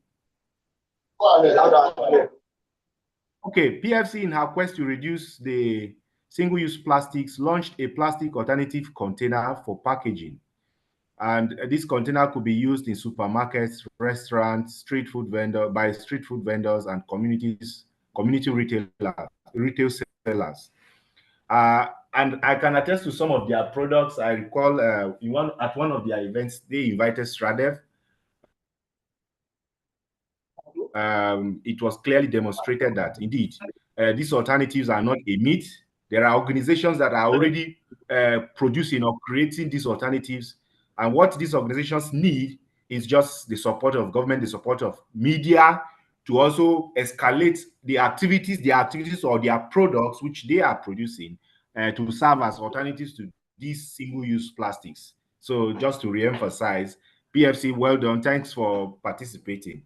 Okay, PFC in her quest to reduce the single-use plastics launched a plastic alternative container for packaging. And this container could be used in supermarkets, restaurants, street food vendors, and community retail sellers. And I can attest to some of their products. I recall at one of their events, they invited SRADeV. It was clearly demonstrated that indeed these alternatives are not a myth. There are organizations that are already producing or creating these alternatives, and what these organizations need is just the support of government, the support of media to also escalate the activities or their products which they are producing to serve as alternatives to these single-use plastics. So just to re-emphasize, PFC, well done. Thanks for participating.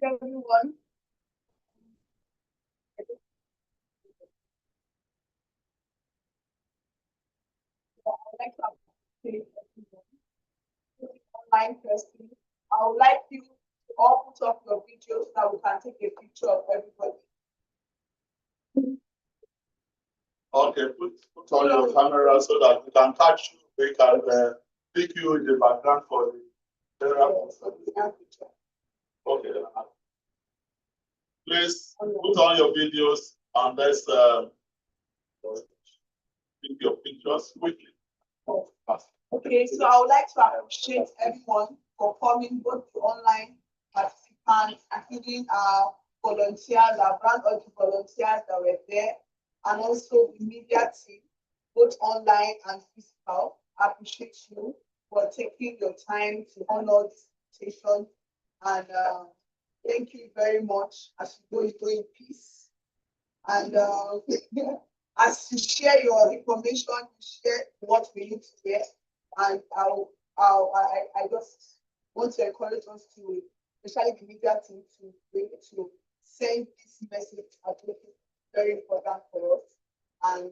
Everyone. Online person, I would like you to all put up your videos so that we can take a picture of everybody. Okay, put on your camera so that we can catch you. We can pick you in the background for the okay. Please put on your videos and let's pick your pictures quickly. Okay, so I would like to appreciate everyone for coming, both the online participants, including our volunteers, our brand audit volunteers that were there, and also the media team, both online and physical. I appreciate you for taking your time to honor this invitation, and thank you very much. As you go in peace, and as you share your information, you share what we need to hear. And I just want to encourage us to, especially the media team, to be able to send this message. I think it's very important for us. And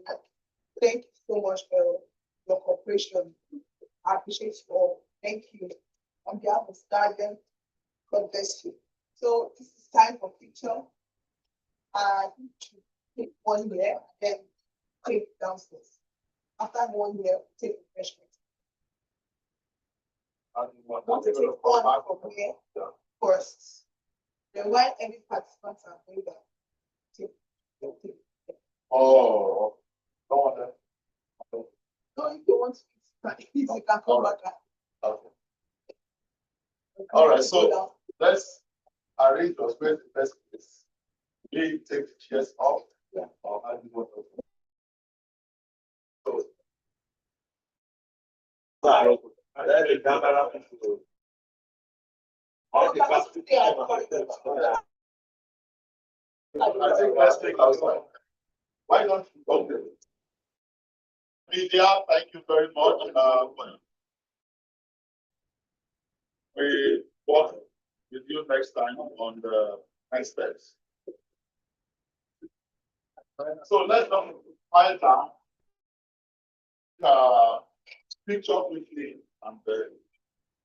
thank you so much for your cooperation. I appreciate you all. Thank you. On behalf of SRADeV, God bless you. So this is time for picture. Take 1 year, then take downstairs. After 1 year, take refreshment. I want to take one from here first. Then while every participant are doing that, take. Oh, So if you want to If I can come back. Okay. All right, so let's arrange your space in the first place. We take the chairs off. Yeah. Or how do you want to? Let the camera people. Okay, I think let's take outside. Why don't you go there? Media, thank you very much. We work with you next time on the next steps. So let's file down picture quickly and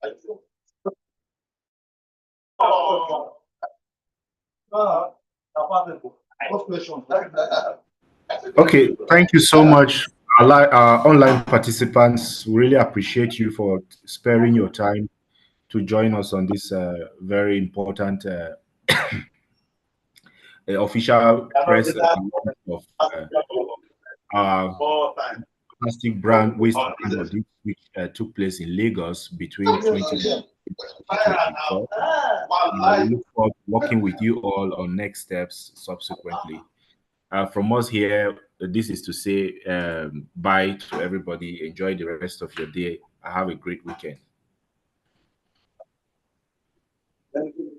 I think. Okay, thank you so much, our online participants. Really appreciate you for sparing your time to join us on this very important official press of our plastic brand waste brand audit, which took place in Lagos between 2020 and 2024. We look forward to working with you all on next steps subsequently. From us here, this is to say bye to everybody. Enjoy the rest of your day. Have a great weekend. Thank you.